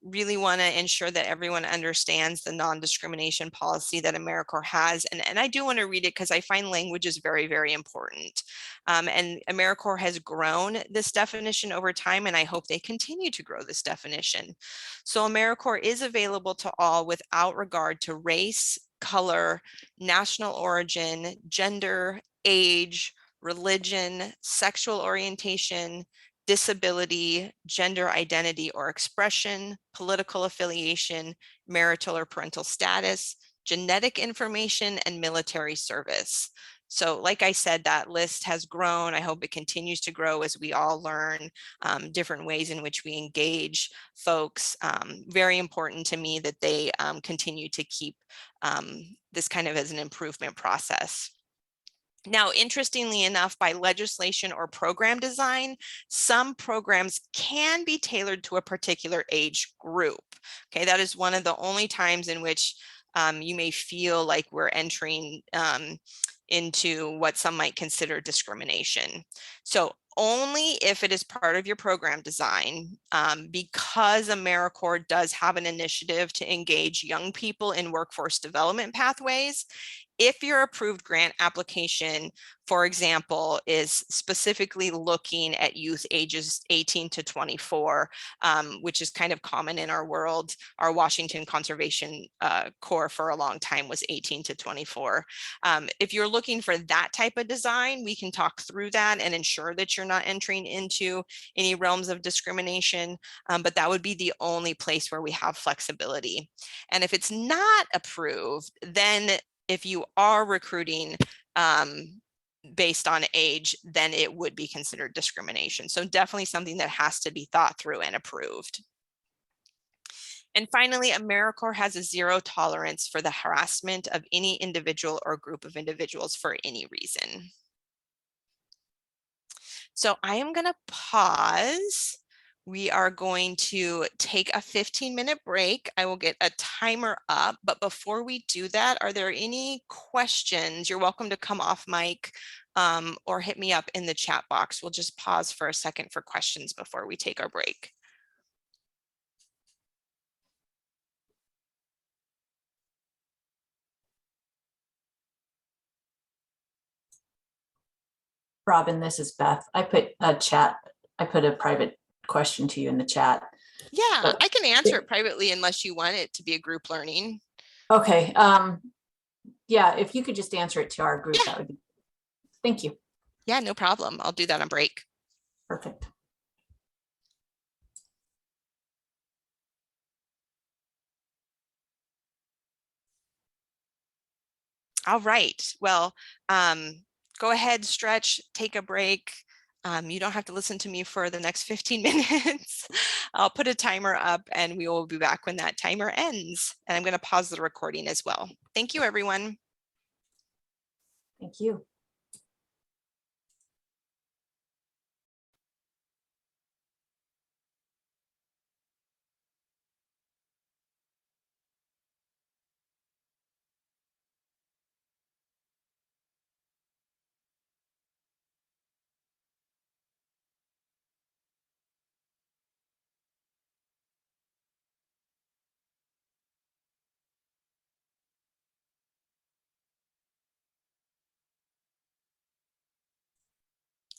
really want to ensure that everyone understands the non-discrimination policy that AmeriCorps has. And I do want to read it because I find language is very, very important. And AmeriCorps has grown this definition over time, and I hope they continue to grow this definition. So AmeriCorps is available to all without regard to race, color, national origin, gender, age, religion, sexual orientation, disability, gender identity or expression, political affiliation, marital or parental status, genetic information, and military service. So like I said, that list has grown. I hope it continues to grow as we all learn different ways in which we engage folks. Very important to me that they continue to keep this kind of as an improvement process. Now, interestingly enough, by legislation or program design, some programs can be tailored to a particular age group. Okay, that is one of the only times in which you may feel like we're entering into what some might consider discrimination. So only if it is part of your program design, because AmeriCorps does have an initiative to engage young people in workforce development pathways. If your approved grant application, for example, is specifically looking at youth ages 18 to 24, which is kind of common in our world. Our Washington Conservation Corps for a long time was 18 to 24. If you're looking for that type of design, we can talk through that and ensure that you're not entering into any realms of discrimination, but that would be the only place where we have flexibility. And if it's not approved, then if you are recruiting based on age, then it would be considered discrimination. So definitely something that has to be thought through and approved. And finally, AmeriCorps has a zero tolerance for the harassment of any individual or group of individuals for any reason. So I am going to pause. We are going to take a 15-minute break. I will get a timer up, but before we do that, are there any questions? You're welcome to come off mic or hit me up in the chat box. We'll just pause for a second for questions before we take our break. Robin, this is Beth. I put a private question to you in the chat. Yeah, But I can answer it privately unless you want it to be a group learning. okay. Yeah, if you could just answer it to our group, that would be. Thank you. Yeah, no problem. I'll do that on break. Perfect. All right. Well, go ahead, stretch, take a break. You don't have to listen to me for the next 15 minutes. I'll put a timer up and we will be back when that timer ends. And I'm going to pause the recording as well. Thank you, everyone. Thank you.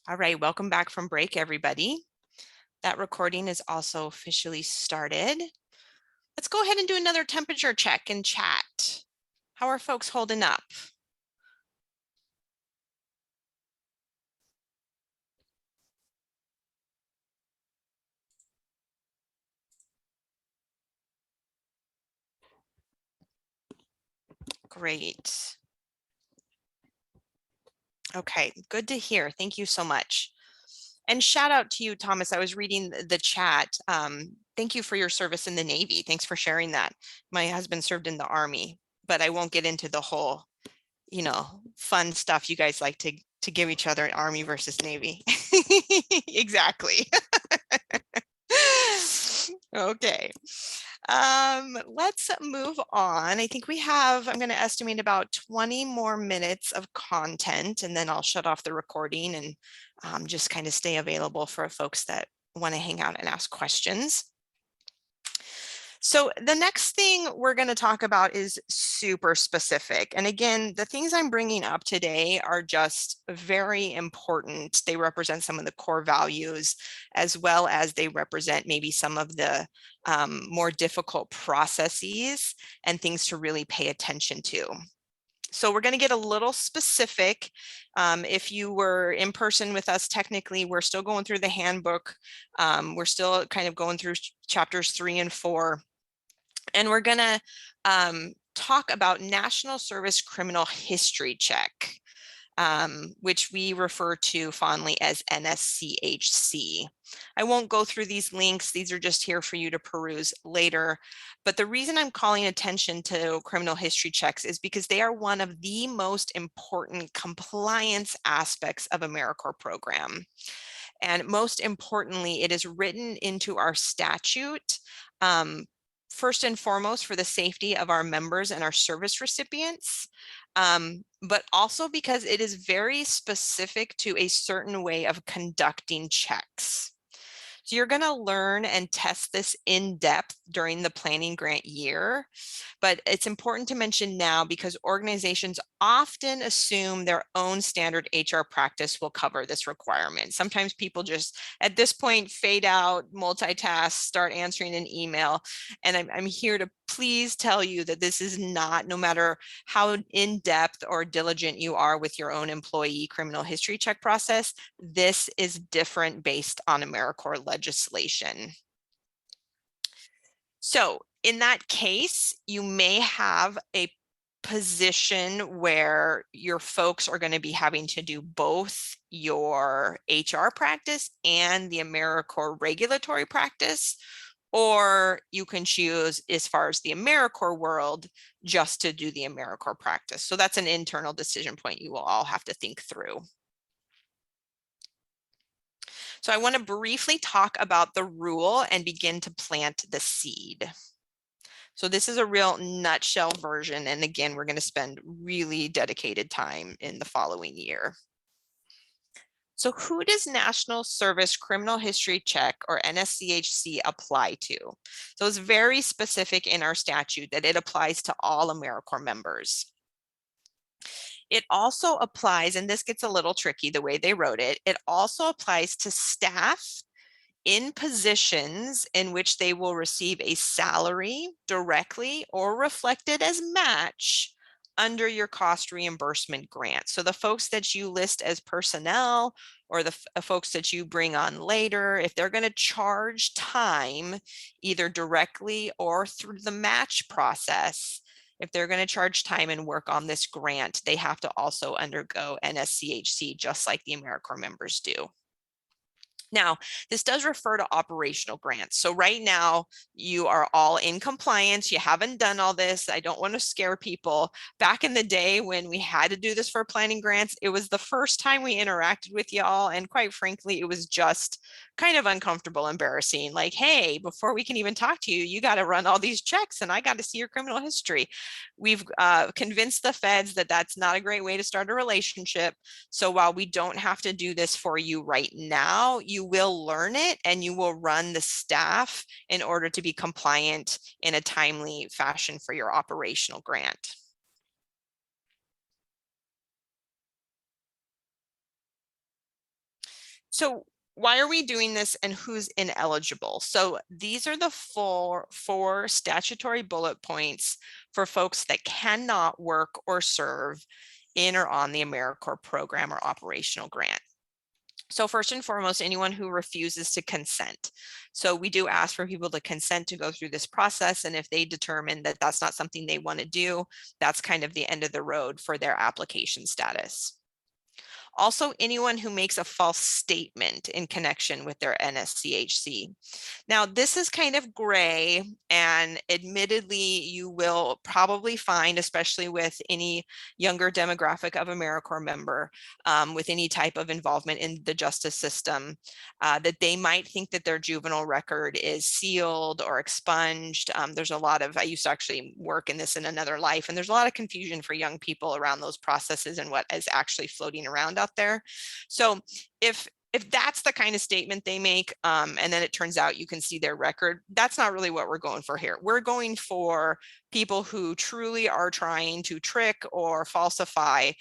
All right, welcome back from break, everybody. That recording is also officially started. Let's go ahead and do another temperature check in chat. How are folks holding up? Great. Okay, good to hear. Thank you so much. And shout out to you, Thomas. I was reading the chat. Thank you for your service in the Navy. Thanks for sharing that. My husband served in the Army, but I won't get into the whole, fun stuff you guys like to give each other, Army versus Navy. Exactly. Okay. Let's move on. I think we have, I'm going to estimate about 20 more minutes of content, and then I'll shut off the recording and just kind of stay available for folks that want to hang out and ask questions. So the next thing we're going to talk about is super specific. And again, the things I'm bringing up today are just very important. They represent some of the core values, as well as they represent maybe some of the more difficult processes and things to really pay attention to. So we're going to get a little specific. If you were in person with us, technically, we're still going through the handbook. We're still kind of going through chapters 3 and 4. And we're going to talk about National Service Criminal History Check, which we refer to fondly as NSCHC. I won't go through these links. These are just here for you to peruse later. But the reason I'm calling attention to criminal history checks is because they are one of the most important compliance aspects of AmeriCorps program. And most importantly, it is written into our statute, first and foremost for the safety of our members and our service recipients, but also because it is very specific to a certain way of conducting checks. So you're going to learn and test this in depth during the planning grant year, but it's important to mention now because organizations often assume their own standard HR practice will cover this requirement. Sometimes people just at this point fade out, multitask, start answering an email, and I'm here to please tell you that this is not, no matter how in-depth or diligent you are with your own employee criminal history check process, this is different based on AmeriCorps legislation. So in that case, you may have a position where your folks are going to be having to do both your HR practice and the AmeriCorps regulatory practice, or you can choose, as far as the AmeriCorps world, just to do the AmeriCorps practice. So that's an internal decision point you will all have to think through. So I want to briefly talk about the rule and begin to plant the seed. So this is a real nutshell version. And again, we're going to spend really dedicated time in the following year. So who does National Service Criminal History Check, or NSCHC, apply to? So it's very specific in our statute that it applies to all AmeriCorps members. It also applies, and this gets a little tricky the way they wrote it, it also applies to staff in positions in which they will receive a salary directly or reflected as match under your cost reimbursement grant. So the folks that you list as personnel, or the folks that you bring on later, if they're going to charge time either directly or through the match process, if they're going to charge time and work on this grant, they have to also undergo NSCHC just like the AmeriCorps members do. Now, this does refer to operational grants. So right now, you are all in compliance. You haven't done all this. I don't want to scare people. Back in the day when we had to do this for planning grants, it was the first time we interacted with you all. And quite frankly, it was just kind of uncomfortable, embarrassing. Like, hey, before we can even talk to you, you got to run all these checks and I got to see your criminal history. We've convinced the feds that that's not a great way to start a relationship. So while we don't have to do this for you right now, you will learn it and you will run the staff in order to be compliant in a timely fashion for your operational grant. So why are we doing this and who's ineligible? So these are the four statutory bullet points for folks that cannot work or serve in or on the AmeriCorps program or operational grant. So first and foremost, anyone who refuses to consent. So we do ask for people to consent to go through this process. And if they determine that that's not something they want to do, that's kind of the end of the road for their application status. Also, anyone who makes a false statement in connection with their NSCHC. Now, this is kind of gray, and admittedly, you will probably find, especially with any younger demographic of AmeriCorps member, with any type of involvement in the justice system, that they might think that their juvenile record is sealed or expunged. There's a lot of, I used to actually work in this in another life, and there's a lot of confusion for young people around those processes and what is actually floating around out there. So if that's the kind of statement they make, and then it turns out you can see their record, that's not really what we're going for here. We're going for people who truly are trying to trick or falsify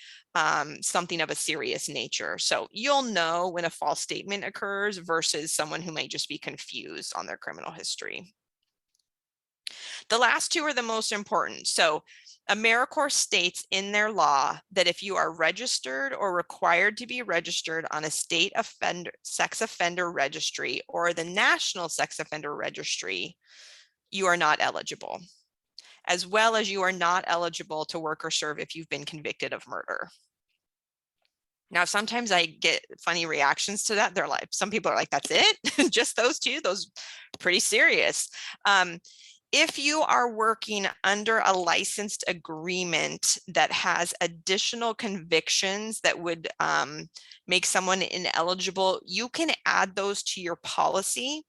something of a serious nature. So you'll know when a false statement occurs versus someone who may just be confused on their criminal history. The last two are the most important. So AmeriCorps states in their law that if you are registered or required to be registered on a state sex offender registry or the National Sex Offender Registry, you are not eligible, as well as you are not eligible to work or serve if you've been convicted of murder. Now, sometimes I get funny reactions to that. They're like, some people are like, that's it? Just those two? Those pretty serious. If you are working under a licensed agreement that has additional convictions that would make someone ineligible, you can add those to your policy.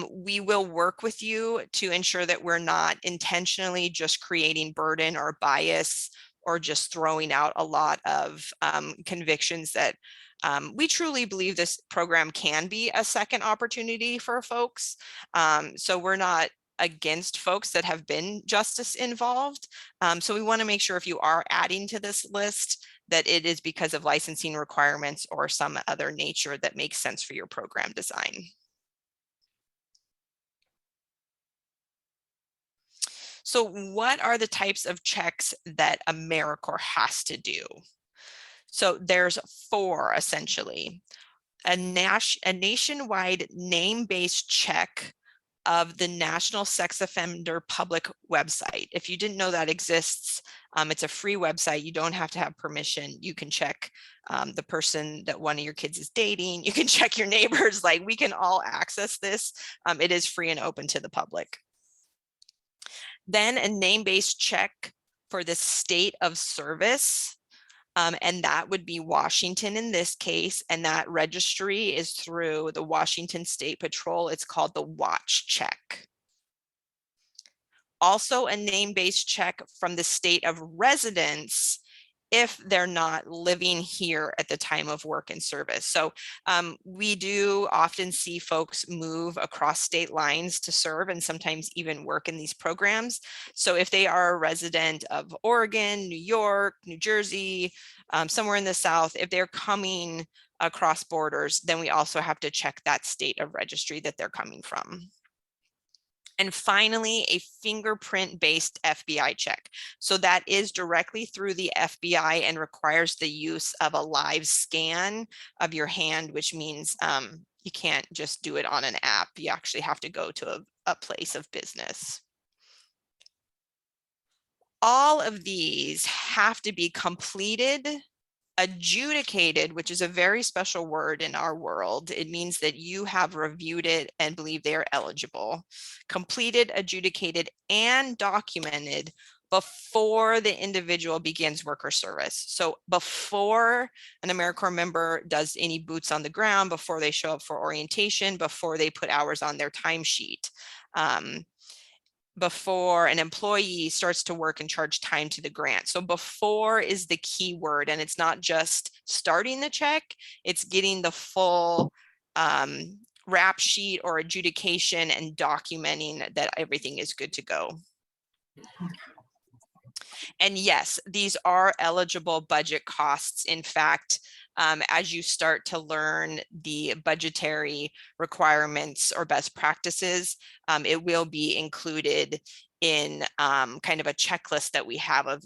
We will work with you to ensure that we're not intentionally just creating burden or bias or just throwing out a lot of convictions that we truly believe this program can be a second opportunity for folks. So we're not against folks that have been justice involved. So we want to make sure if you are adding to this list that it is because of licensing requirements or some other nature that makes sense for your program design. So what are the types of checks that AmeriCorps has to do? So there's 4 essentially. A nationwide name-based check of the National Sex Offender Public website. If you didn't know that exists, it's a free website. You don't have to have permission. You can check the person that one of your kids is dating. You can check your neighbors. Like, we can all access this. It is free and open to the public. Then a name-based check for the state of service. And that would be Washington in this case, and that registry is through the Washington State Patrol. It's called the Watch Check. Also a name-based check from the state of residence if they're not living here at the time of work and service. So we do often see folks move across state lines to serve and sometimes even work in these programs. So if they are a resident of Oregon, New York, New Jersey, somewhere in the South, if they're coming across borders, then we also have to check that state of registry that they're coming from. And finally, a fingerprint-based FBI check. So that is directly through the FBI and requires the use of a live scan of your hand, which means you can't just do it on an app. You actually have to go to a place of business. All of these have to be completed, adjudicated, which is a very special word in our world. It means that you have reviewed it and believe they are eligible, completed, adjudicated, and documented before the individual begins work or service. So before an AmeriCorps member does any boots on the ground, before they show up for orientation, before they put hours on their timesheet, before an employee starts to work and charge time to the grant. So before is the key word, and it's not just starting the check, it's getting the full rap sheet or adjudication and documenting that everything is good to go. And yes, these are eligible budget costs. In fact, as you start to learn the budgetary requirements or best practices, it will be included in kind of a checklist that we have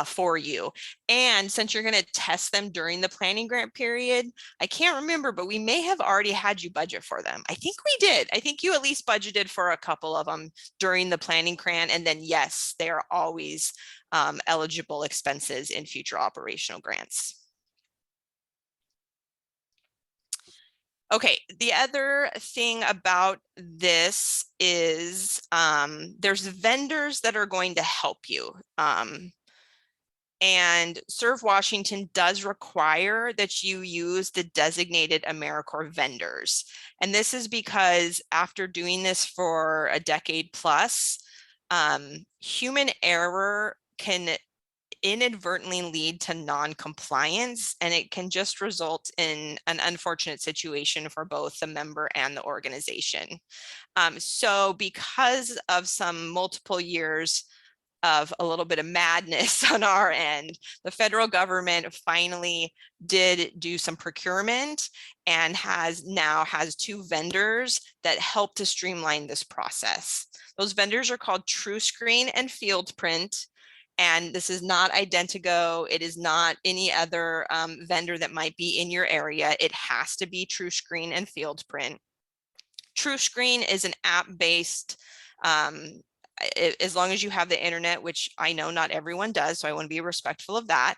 for you. And since you're going to test them during the planning grant period, I can't remember, but we may have already had you budget for them. I think we did. I think you at least budgeted for a couple of them during the planning grant. And then yes, they are always eligible expenses in future operational grants. Okay, the other thing about this is there's vendors that are going to help you. And Serve Washington does require that you use the designated AmeriCorps vendors. And this is because after doing this for a decade plus, human error can inadvertently lead to non-compliance, and it can just result in an unfortunate situation for both the member and the organization. So because of some multiple years of a little bit of madness on our end, the federal government finally did do some procurement and now has 2 vendors that help to streamline this process. Those vendors are called TrueScreen and FieldPrint. And this is not Identigo. It is not any other vendor that might be in your area. It has to be TrueScreen and FieldPrint. TrueScreen is an app-based, as long as you have the internet, which I know not everyone does, so I want to be respectful of that.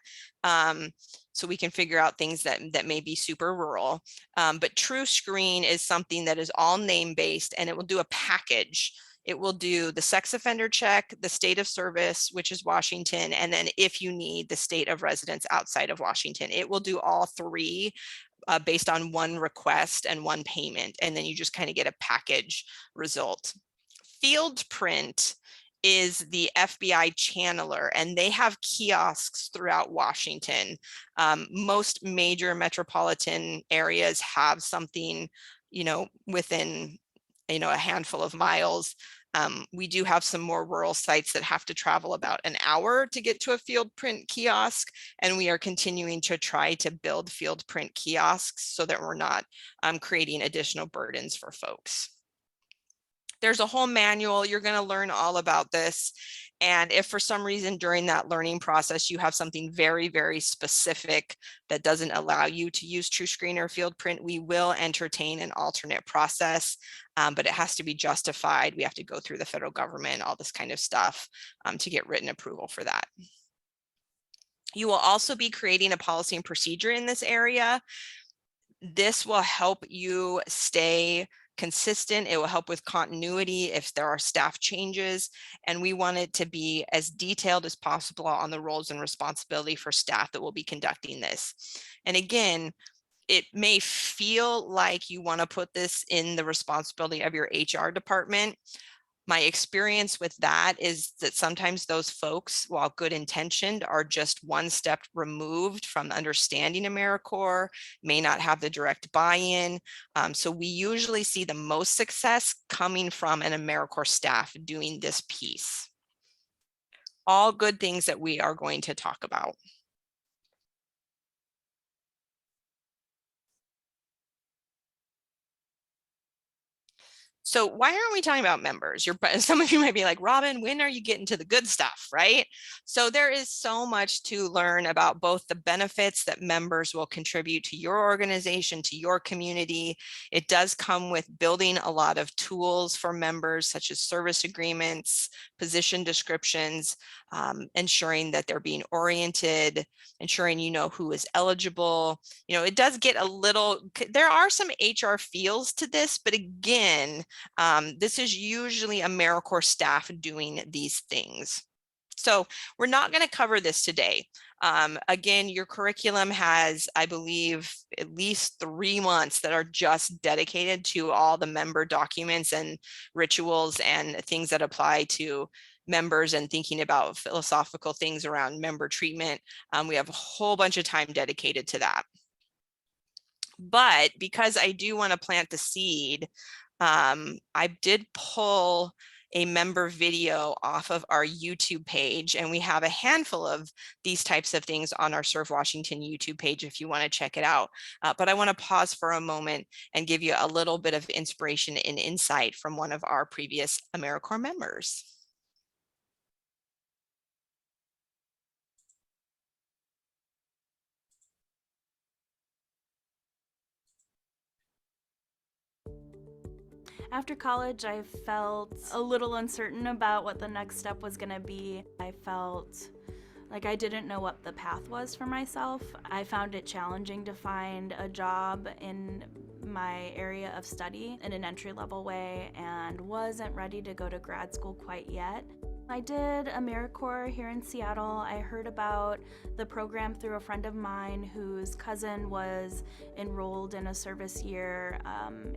So we can figure out things that may be super rural. But TrueScreen is something that is all name-based, and it will do a package. It will do the sex offender check, the state of service, which is Washington, and then if you need the state of residence outside of Washington, it will do all 3 based on 1 request and 1 payment, and then you just kind of get a package result. FieldPrint is the FBI channeler, and they have kiosks throughout Washington. Most major metropolitan areas have something, within, a handful of miles. We do have some more rural sites that have to travel about an hour to get to a FieldPrint kiosk, and we are continuing to try to build FieldPrint kiosks so that we're not creating additional burdens for folks. There's a whole manual. You're going to learn all about this. And if for some reason during that learning process, you have something very, very specific that doesn't allow you to use TrueScreen or FieldPrint, we will entertain an alternate process, but it has to be justified. We have to go through the federal government, all this kind of stuff to get written approval for that. You will also be creating a policy and procedure in this area. This will help you stay consistent. It will help with continuity if there are staff changes, and we want it to be as detailed as possible on the roles and responsibility for staff that will be conducting this. And again, it may feel like you want to put this in the responsibility of your HR department. My experience with that is that sometimes those folks, while good intentioned, are just 1 step removed from understanding AmeriCorps, may not have the direct buy-in. So we usually see the most success coming from an AmeriCorps staff doing this piece. All good things that we are going to talk about. So why aren't we talking about members? Some of you might be like, Robin, when are you getting to the good stuff, right? So there is so much to learn about both the benefits that members will contribute to your organization, to your community. It does come with building a lot of tools for members, such as service agreements, position descriptions, ensuring that they're being oriented, ensuring you know who is eligible. It does get a little, there are some HR feels to this, but again, this is usually AmeriCorps staff doing these things. So we're not going to cover this today. Again, your curriculum has, I believe, at least 3 months that are just dedicated to all the member documents and rituals and things that apply to members and thinking about philosophical things around member treatment. We have a whole bunch of time dedicated to that. But because I do want to plant the seed, I did pull a member video off of our YouTube page, and we have a handful of these types of things on our Serve Washington YouTube page if you want to check it out. But I want to pause for a moment and give you a little bit of inspiration and insight from one of our previous AmeriCorps members. After college, I felt a little uncertain about what the next step was going to be. I felt like I didn't know what the path was for myself. I found it challenging to find a job in my area of study in an entry-level way and wasn't ready to go to grad school quite yet. I did AmeriCorps here in Seattle. I heard about the program through a friend of mine whose cousin was enrolled in a service year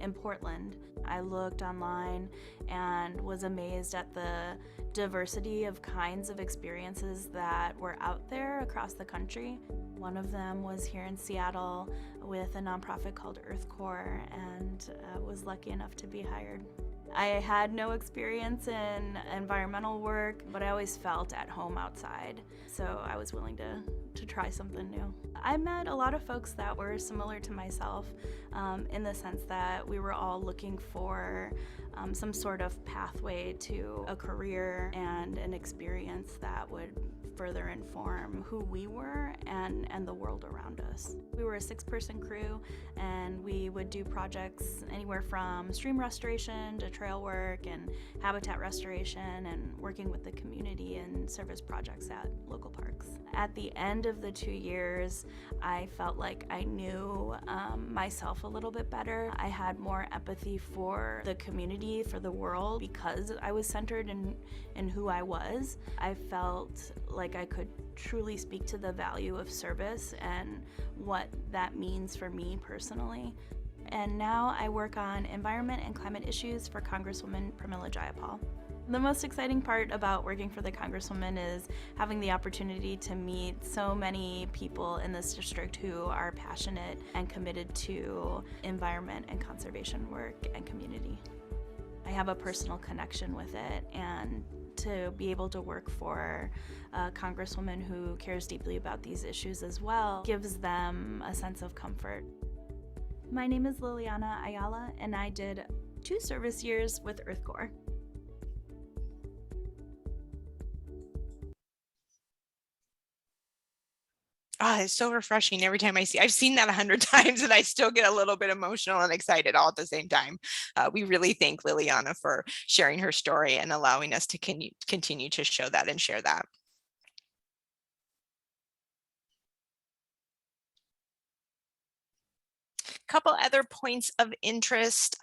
in Portland. I looked online and was amazed at the diversity of kinds of experiences that were out there across the country. One of them was here in Seattle with a nonprofit called EarthCorps, and was lucky enough to be hired. I had no experience in environmental work, but I always felt at home outside, so I was willing to try something new. I met a lot of folks that were similar to myself in the sense that we were all looking for some sort of pathway to a career and an experience that would further inform who we were and the world around us. We were a 6-person crew, and we would do projects anywhere from stream restoration to trail work and habitat restoration and working with the community and service projects at local parks. At the end of the 2 years, I felt like I knew myself a little bit better. I had more empathy for the community, for the world, because I was centered in who I was. I felt like I could truly speak to the value of service and what that means for me personally. And now I work on environment and climate issues for Congresswoman Pramila Jayapal. The most exciting part about working for the Congresswoman is having the opportunity to meet so many people in this district who are passionate and committed to environment and conservation work and community. I have a personal connection with it, and to be able to work for a Congresswoman who cares deeply about these issues as well gives them a sense of comfort. My name is Liliana Ayala, and I did 2 service years with EarthCorps. It's so refreshing every time I've seen that 100 times, and I still get a little bit emotional and excited all at the same time. We really thank Liliana for sharing her story and allowing us to continue to show that and share that. Couple other points of interest.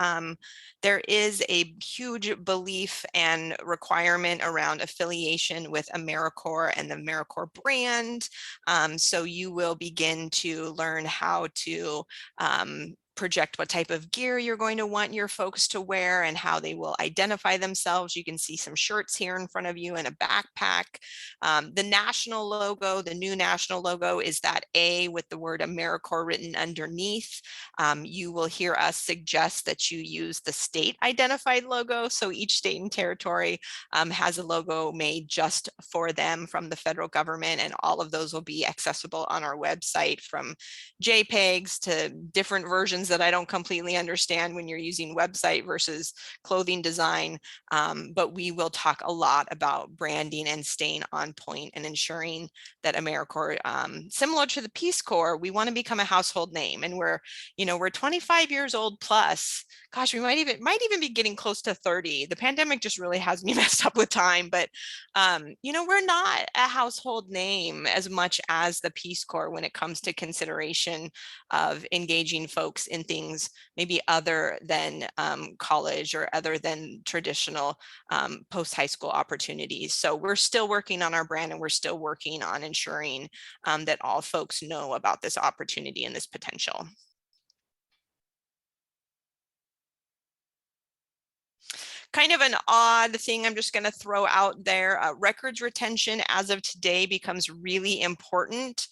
There is a huge belief and requirement around affiliation with AmeriCorps and the AmeriCorps brand. So you will begin to learn how to project what type of gear you're going to want your folks to wear and how they will identify themselves. You can see some shirts here in front of you and a backpack. The national logo, the new national logo, is that A with the word AmeriCorps written underneath. You will hear us suggest that you use the state identified logo. So each state and territory has a logo made just for them from the federal government, and all of those will be accessible on our website, from JPEGs to different versions that I don't completely understand when you're using website versus clothing design. But we will talk a lot about branding and staying on point and ensuring that AmeriCorps, similar to the Peace Corps, we want to become a household name, and we're 25 years old plus. Gosh, we might even be getting close to 30. The pandemic just really has me messed up with time, but we're not a household name as much as the Peace Corps when it comes to consideration of engaging folks in things maybe other than college or other than traditional post-high school opportunities. So we're still working on our brand, and we're still working on ensuring that all folks know about this opportunity and this potential. Kind of an odd thing I'm just going to throw out there. Records retention as of today becomes really important.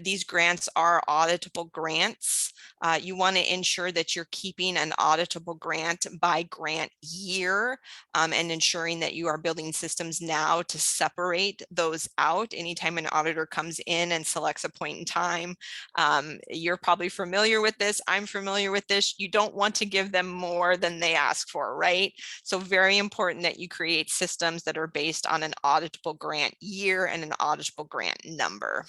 These grants are auditable grants. You want to ensure that you're keeping an auditable grant by grant year, and ensuring that you are building systems now to separate those out anytime an auditor comes in and selects a point in time. You're probably familiar with this. I'm familiar with this. You don't want to give them more than they ask for, right? So very important that you create systems that are based on an auditable grant year and an auditable grant number.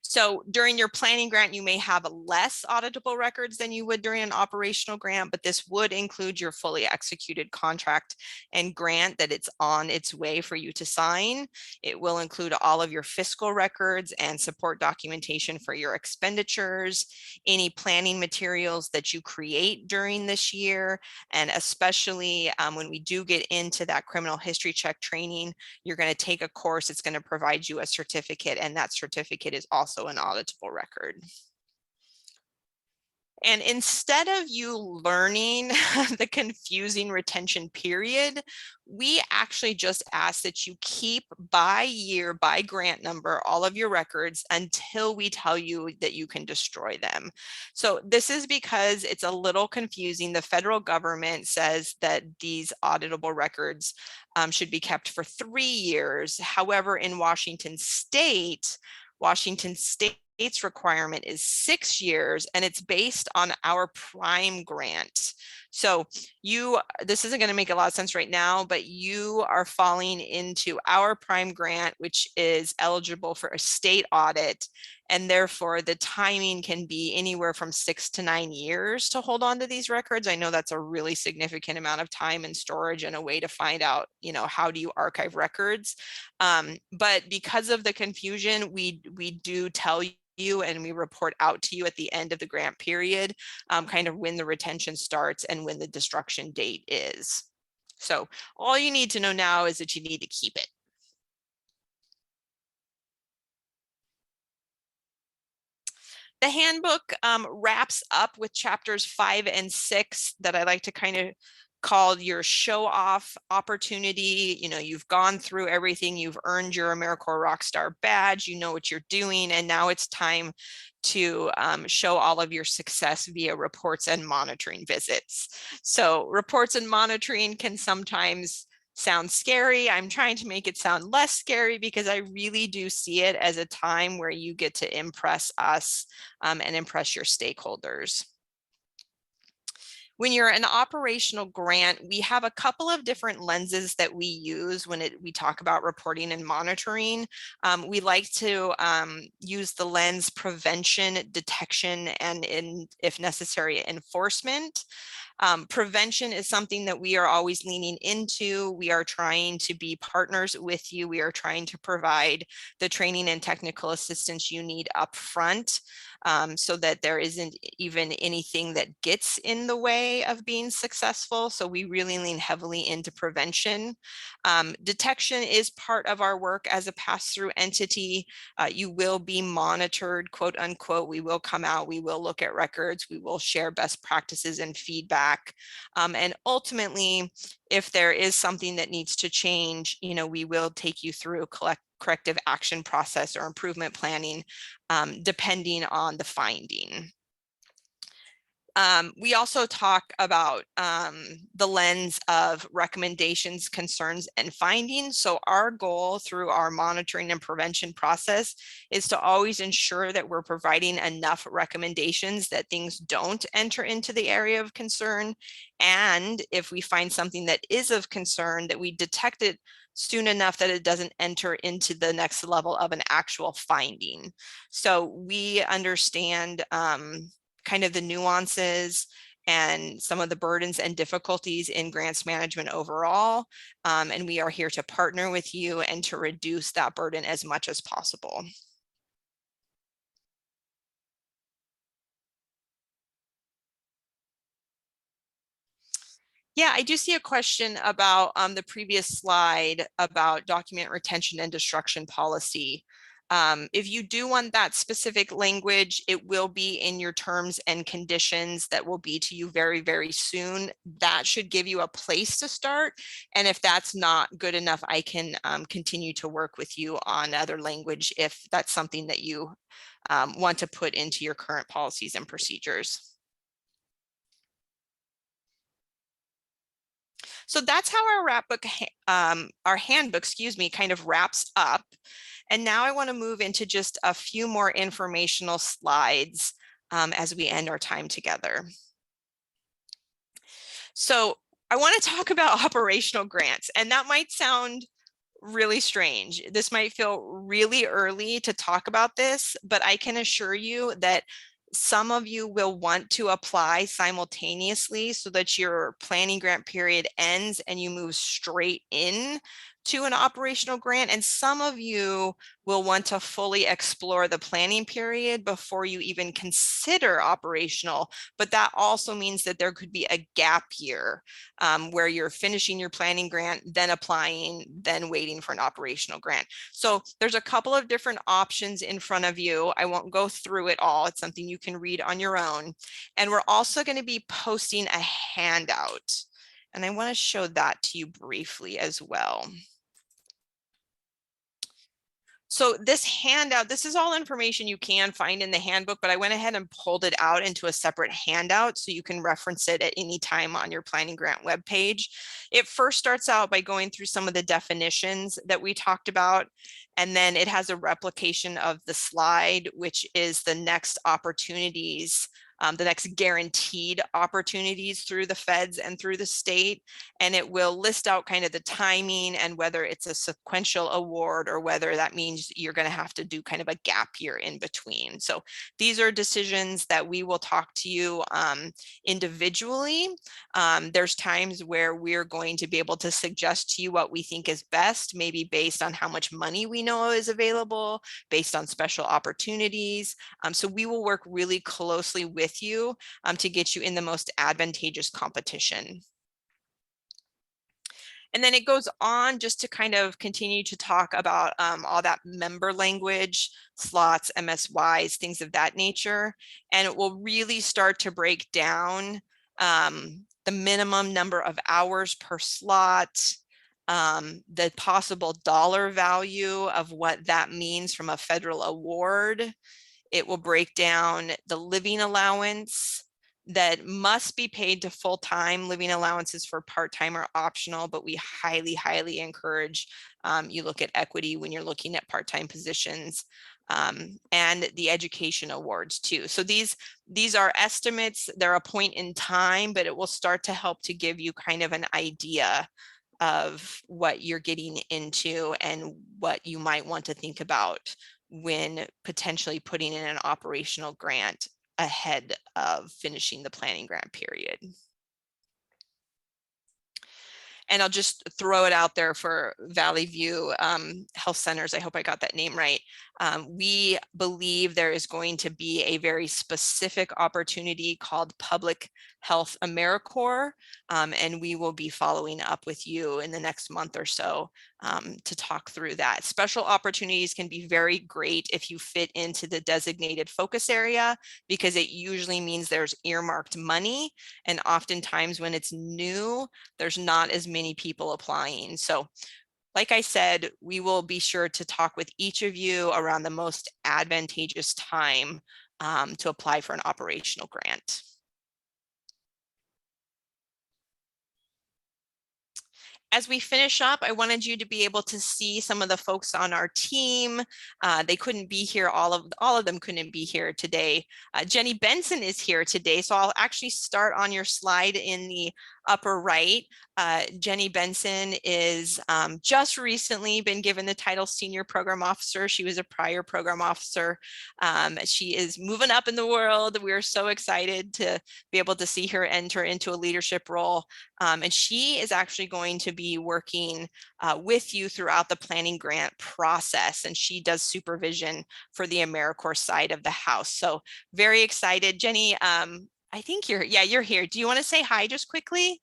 So during your planning grant, you may have less auditable records than you would during an operational grant, but this would include your fully executed contract and grant that it's on its way for you to sign. It will include all of your fiscal records and support documentation for your expenditures, any planning materials that you create during this year, and especially when we do get into that criminal history check training, you're going to take a course. It's going to provide you a certificate, and that certificate is also an auditable record. And instead of you learning the confusing retention period, we actually just ask that you keep by year, by grant number, all of your records until we tell you that you can destroy them. So this is because it's a little confusing. The federal government says that these auditable records should be kept for 3 years. However, in Washington State's requirement is 6 years, and it's based on our prime grant. So this isn't going to make a lot of sense right now, but you are falling into our prime grant, which is eligible for a state audit. And therefore the timing can be anywhere from 6 to 9 years to hold on to these records. I know that's a really significant amount of time and storage and a way to find out, how do you archive records? But because of the confusion, we do tell you and we report out to you at the end of the grant period, kind of when the retention starts and when the destruction date is. So all you need to know now is that you need to keep it. The handbook wraps up with chapters 5 and 6 that I like to kind of call your show off opportunity. You've gone through everything, you've earned your AmeriCorps Rockstar badge, you know what you're doing, and now it's time to show all of your success via reports and monitoring visits. So reports and monitoring can sometimes sound scary. I'm trying to make it sound less scary because I really do see it as a time where you get to impress us and impress your stakeholders. When you're an operational grant, we have a couple of different lenses that we use when we talk about reporting and monitoring. We like to use the lens prevention, detection, and if necessary, enforcement. Prevention is something that we are always leaning into. We are trying to be partners with you. We are trying to provide the training and technical assistance you need up front, so that there isn't even anything that gets in the way of being successful. So we really lean heavily into prevention. Detection is part of our work as a pass-through entity. You will be monitored, quote unquote. We will come out, we will look at records, we will share best practices and feedback. And ultimately, if there is something that needs to change, we will take you through corrective action process or improvement planning, depending on the finding. We also talk about the lens of recommendations, concerns, and findings. So our goal through our monitoring and prevention process is to always ensure that we're providing enough recommendations that things don't enter into the area of concern. And if we find something that is of concern, that we detect it soon enough that it doesn't enter into the next level of an actual finding. So we understand kind of the nuances and some of the burdens and difficulties in grants management overall. And we are here to partner with you and to reduce that burden as much as possible. Yeah, I do see a question about the previous slide about document retention and destruction policy. If you do want that specific language, it will be in your terms and conditions that will be to you very, very soon. That should give you a place to start. And if that's not good enough, I can continue to work with you on other language if that's something that you want to put into your current policies and procedures. So that's how our handbook, kind of wraps up. And now I want to move into just a few more informational slides as we end our time together. So I want to talk about operational grants, and that might sound really strange. This might feel really early to talk about this, but I can assure you that some of you will want to apply simultaneously so that your planning grant period ends and you move straight in to an operational grant. And some of you will want to fully explore the planning period before you even consider operational. But that also means that there could be a gap year where you're finishing your planning grant, then applying, then waiting for an operational grant. So there's a couple of different options in front of you. I won't go through it all. It's something you can read on your own. And we're also going to be posting a handout. And I want to show that to you briefly as well. So this handout, this is all information you can find in the handbook, but I went ahead and pulled it out into a separate handout so you can reference it at any time on your planning grant webpage. It first starts out by going through some of the definitions that we talked about, and then it has a replication of the slide, which is the next opportunities, the next guaranteed opportunities through the feds and through the state. And it will list out kind of the timing and whether it's a sequential award or whether that means you're going to have to do kind of a gap year in between. So these are decisions that we will talk to you individually. There's times where we're going to be able to suggest to you what we think is best, maybe based on how much money we know is available, based on special opportunities. So we will work really closely with you to get you in the most advantageous competition. And then it goes on just to kind of continue to talk about all that member language, slots, MSYs, things of that nature. And it will really start to break down the minimum number of hours per slot, the possible dollar value of what that means from a federal award. It will break down the living allowance that must be paid to full-time. Living allowances for part-time are optional, but we highly, highly encourage you look at equity when you're looking at part-time positions, and the education awards too. So these are estimates. They're a point in time, but it will start to help to give you kind of an idea of what you're getting into and what you might want to think about when potentially putting in an operational grant ahead of finishing the planning grant period. And I'll just throw it out there for Valley View Health Centers. I hope I got that name right. We believe there is going to be a very specific opportunity called Public Health AmeriCorps, and we will be following up with you in the next month or so to talk through that. Special opportunities can be very great if you fit into the designated focus area, because it usually means there's earmarked money, and oftentimes when it's new, there's not as many people applying. So like I said, we will be sure to talk with each of you around the most advantageous time to apply for an operational grant. As we finish up, I wanted you to be able to see some of the folks on our team. They couldn't be here, all of them couldn't be here today. Jenny Benson is here today, so I'll actually start on your slide in the upper right. Jenny Benson is just recently been given the title Senior Program Officer. She was a prior program officer. She is moving up in the world. We are so excited to be able to see her enter into a leadership role. And she is actually going to be working with you throughout the planning grant process. And she does supervision for the AmeriCorps side of the house. So very excited. Jenny, I think you're here. Do you want to say hi just quickly?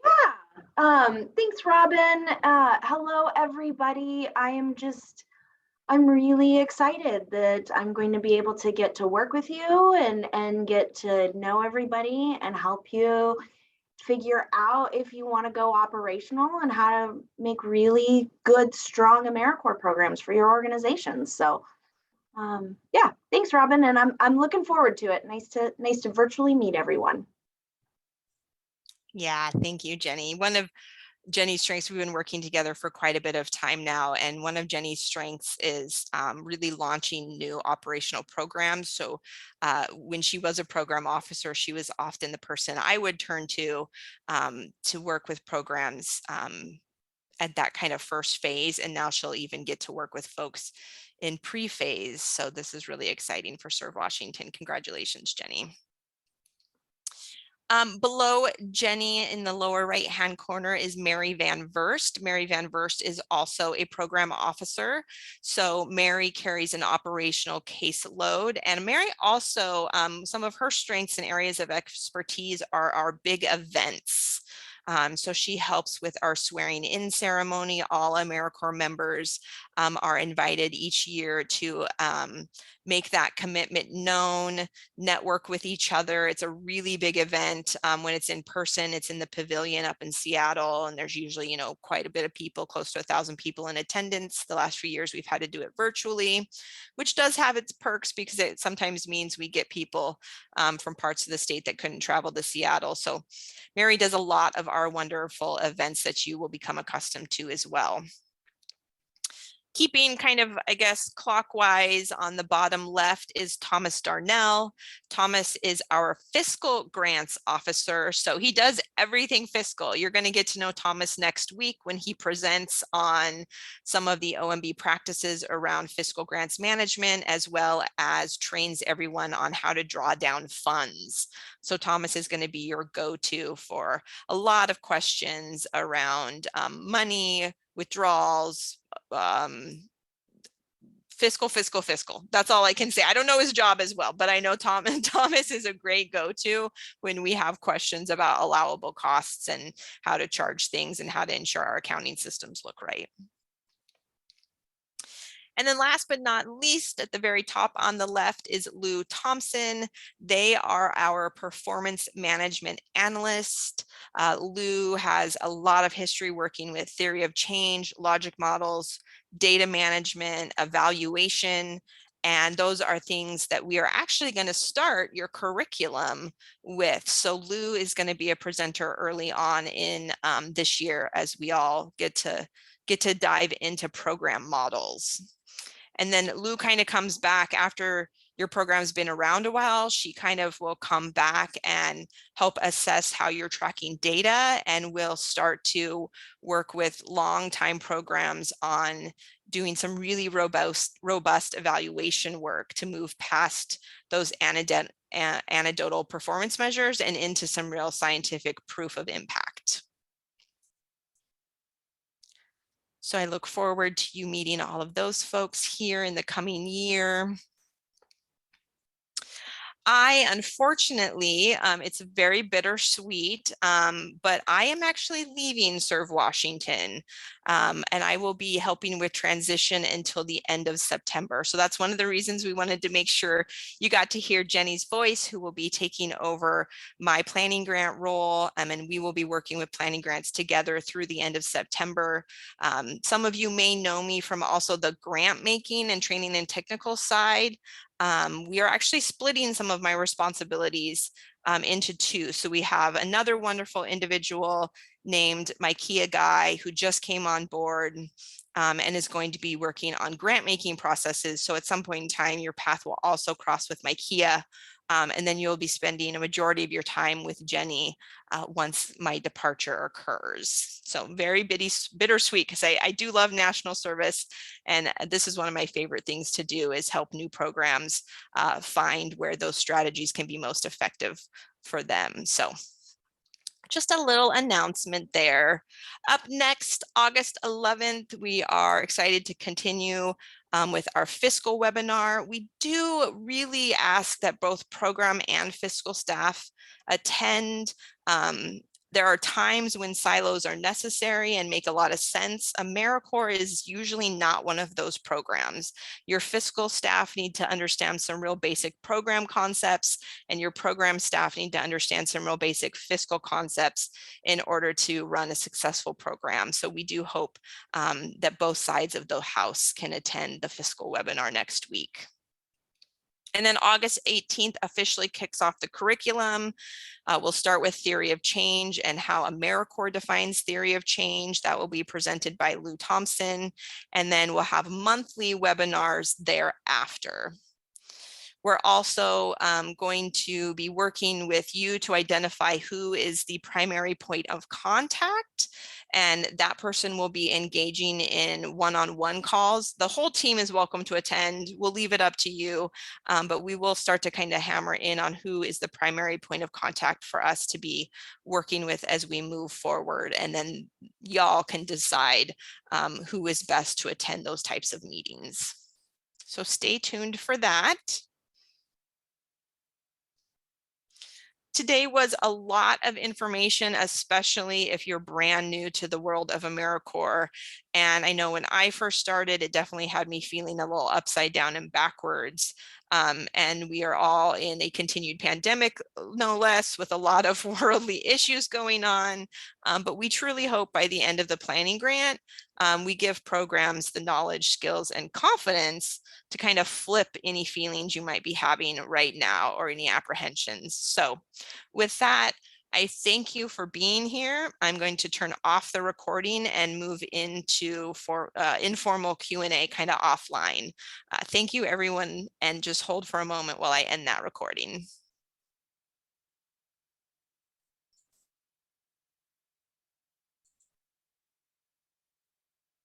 Yeah. Thanks, Robin. Hello, everybody. I'm really excited that I'm going to be able to get to work with you and get to know everybody and help you figure out if you want to go operational and how to make really good, strong AmeriCorps programs for your organizations. So yeah, thanks, Robin. And I'm looking forward to it. Nice to virtually meet everyone. Yeah, thank you, Jenny. One of Jenny's strengths, we've been working together for quite a bit of time now, and one of Jenny's strengths is really launching new operational programs. So when she was a program officer, she was often the person I would turn to work with programs at that kind of first phase, and now she'll even get to work with folks in pre-phase. So this is really exciting for Serve Washington. Congratulations, Jenny. Below Jenny in the lower right hand corner is Mary Van Verst. Mary Van Verst is also a program officer. So Mary carries an operational caseload, and Mary also, some of her strengths and areas of expertise are our big events. So she helps with our swearing in ceremony. All AmeriCorps members are invited each year to make that commitment known, network with each other. It's a really big event. When it's in person, it's in the pavilion up in Seattle, and there's usually, you know, quite a bit of people, close to 1,000 people in attendance. The last few years we've had to do it virtually, which does have its perks because it sometimes means we get people from parts of the state that couldn't travel to Seattle. So Mary does a lot of our wonderful events that you will become accustomed to as well. Keeping kind of, I guess, clockwise on the bottom left is Thomas Darnell. Thomas is our fiscal grants officer. So he does everything fiscal. You're going to get to know Thomas next week when he presents on some of the OMB practices around fiscal grants management, as well as trains everyone on how to draw down funds. So Thomas is going to be your go-to for a lot of questions around money, withdrawals, fiscal. That's all I can say. I don't know his job as well, but I know Thomas is a great go-to when we have questions about allowable costs and how to charge things and how to ensure our accounting systems look right. And then last but not least, at the very top on the left is Lou Thompson. They are our performance management analyst. Lou has a lot of history working with theory of change, logic models, data management, evaluation, and those are things that we are actually going to start your curriculum with. So Lou is going to be a presenter early on in this year as we all get to dive into program models. And then Lou kind of comes back after your program's been around a while. She kind of will come back and help assess how you're tracking data, and we'll start to work with long time programs on doing some really robust evaluation work to move past those anecdotal performance measures and into some real scientific proof of impact. So I look forward to you meeting all of those folks here in the coming year. Unfortunately, it's very bittersweet, but I am actually leaving Serve Washington, and I will be helping with transition until the end of September. So that's one of the reasons we wanted to make sure you got to hear Jenny's voice, who will be taking over my planning grant role, and we will be working with planning grants together through the end of September. Some of you may know me from also the grant making and training and technical side. We are actually splitting some of my responsibilities into two. So we have another wonderful individual named Micaiah Guy, who just came on board and is going to be working on grant making processes. So at some point in time, your path will also cross with Micaiah. And then you'll be spending a majority of your time with Jenny once my departure occurs. So very bittersweet, because I do love national service, and this is one of my favorite things to do, is help new programs find where those strategies can be most effective for them. So just a little announcement there. Up next, August 11th, we are excited to continue with our fiscal webinar. We do really ask that both program and fiscal staff attend. There are times when silos are necessary and make a lot of sense. AmeriCorps is usually not one of those programs. Your fiscal staff need to understand some real basic program concepts, and your program staff need to understand some real basic fiscal concepts in order to run a successful program. So we do hope that both sides of the house can attend the fiscal webinar next week. And then August 18th officially kicks off the curriculum. We'll start with theory of change and how AmeriCorps defines theory of change. That will be presented by Lou Thompson. And then we'll have monthly webinars thereafter. We're also going to be working with you to identify who is the primary point of contact, and that person will be engaging in one-on-one calls. The whole team is welcome to attend. We'll leave it up to you, but we will start to kind of hammer in on who is the primary point of contact for us to be working with as we move forward, and then y'all can decide who is best to attend those types of meetings. So stay tuned for that. Today was a lot of information, especially if you're brand new to the world of AmeriCorps. And I know when I first started, it definitely had me feeling a little upside down and backwards. And we are all in a continued pandemic, no less, with a lot of worldly issues going on. But we truly hope by the end of the planning grant, we give programs the knowledge, skills, and confidence to kind of flip any feelings you might be having right now or any apprehensions. So with that, I thank you for being here. I'm going to turn off the recording and move into informal Q&A kind of offline. Thank you, everyone, and just hold for a moment while I end that recording.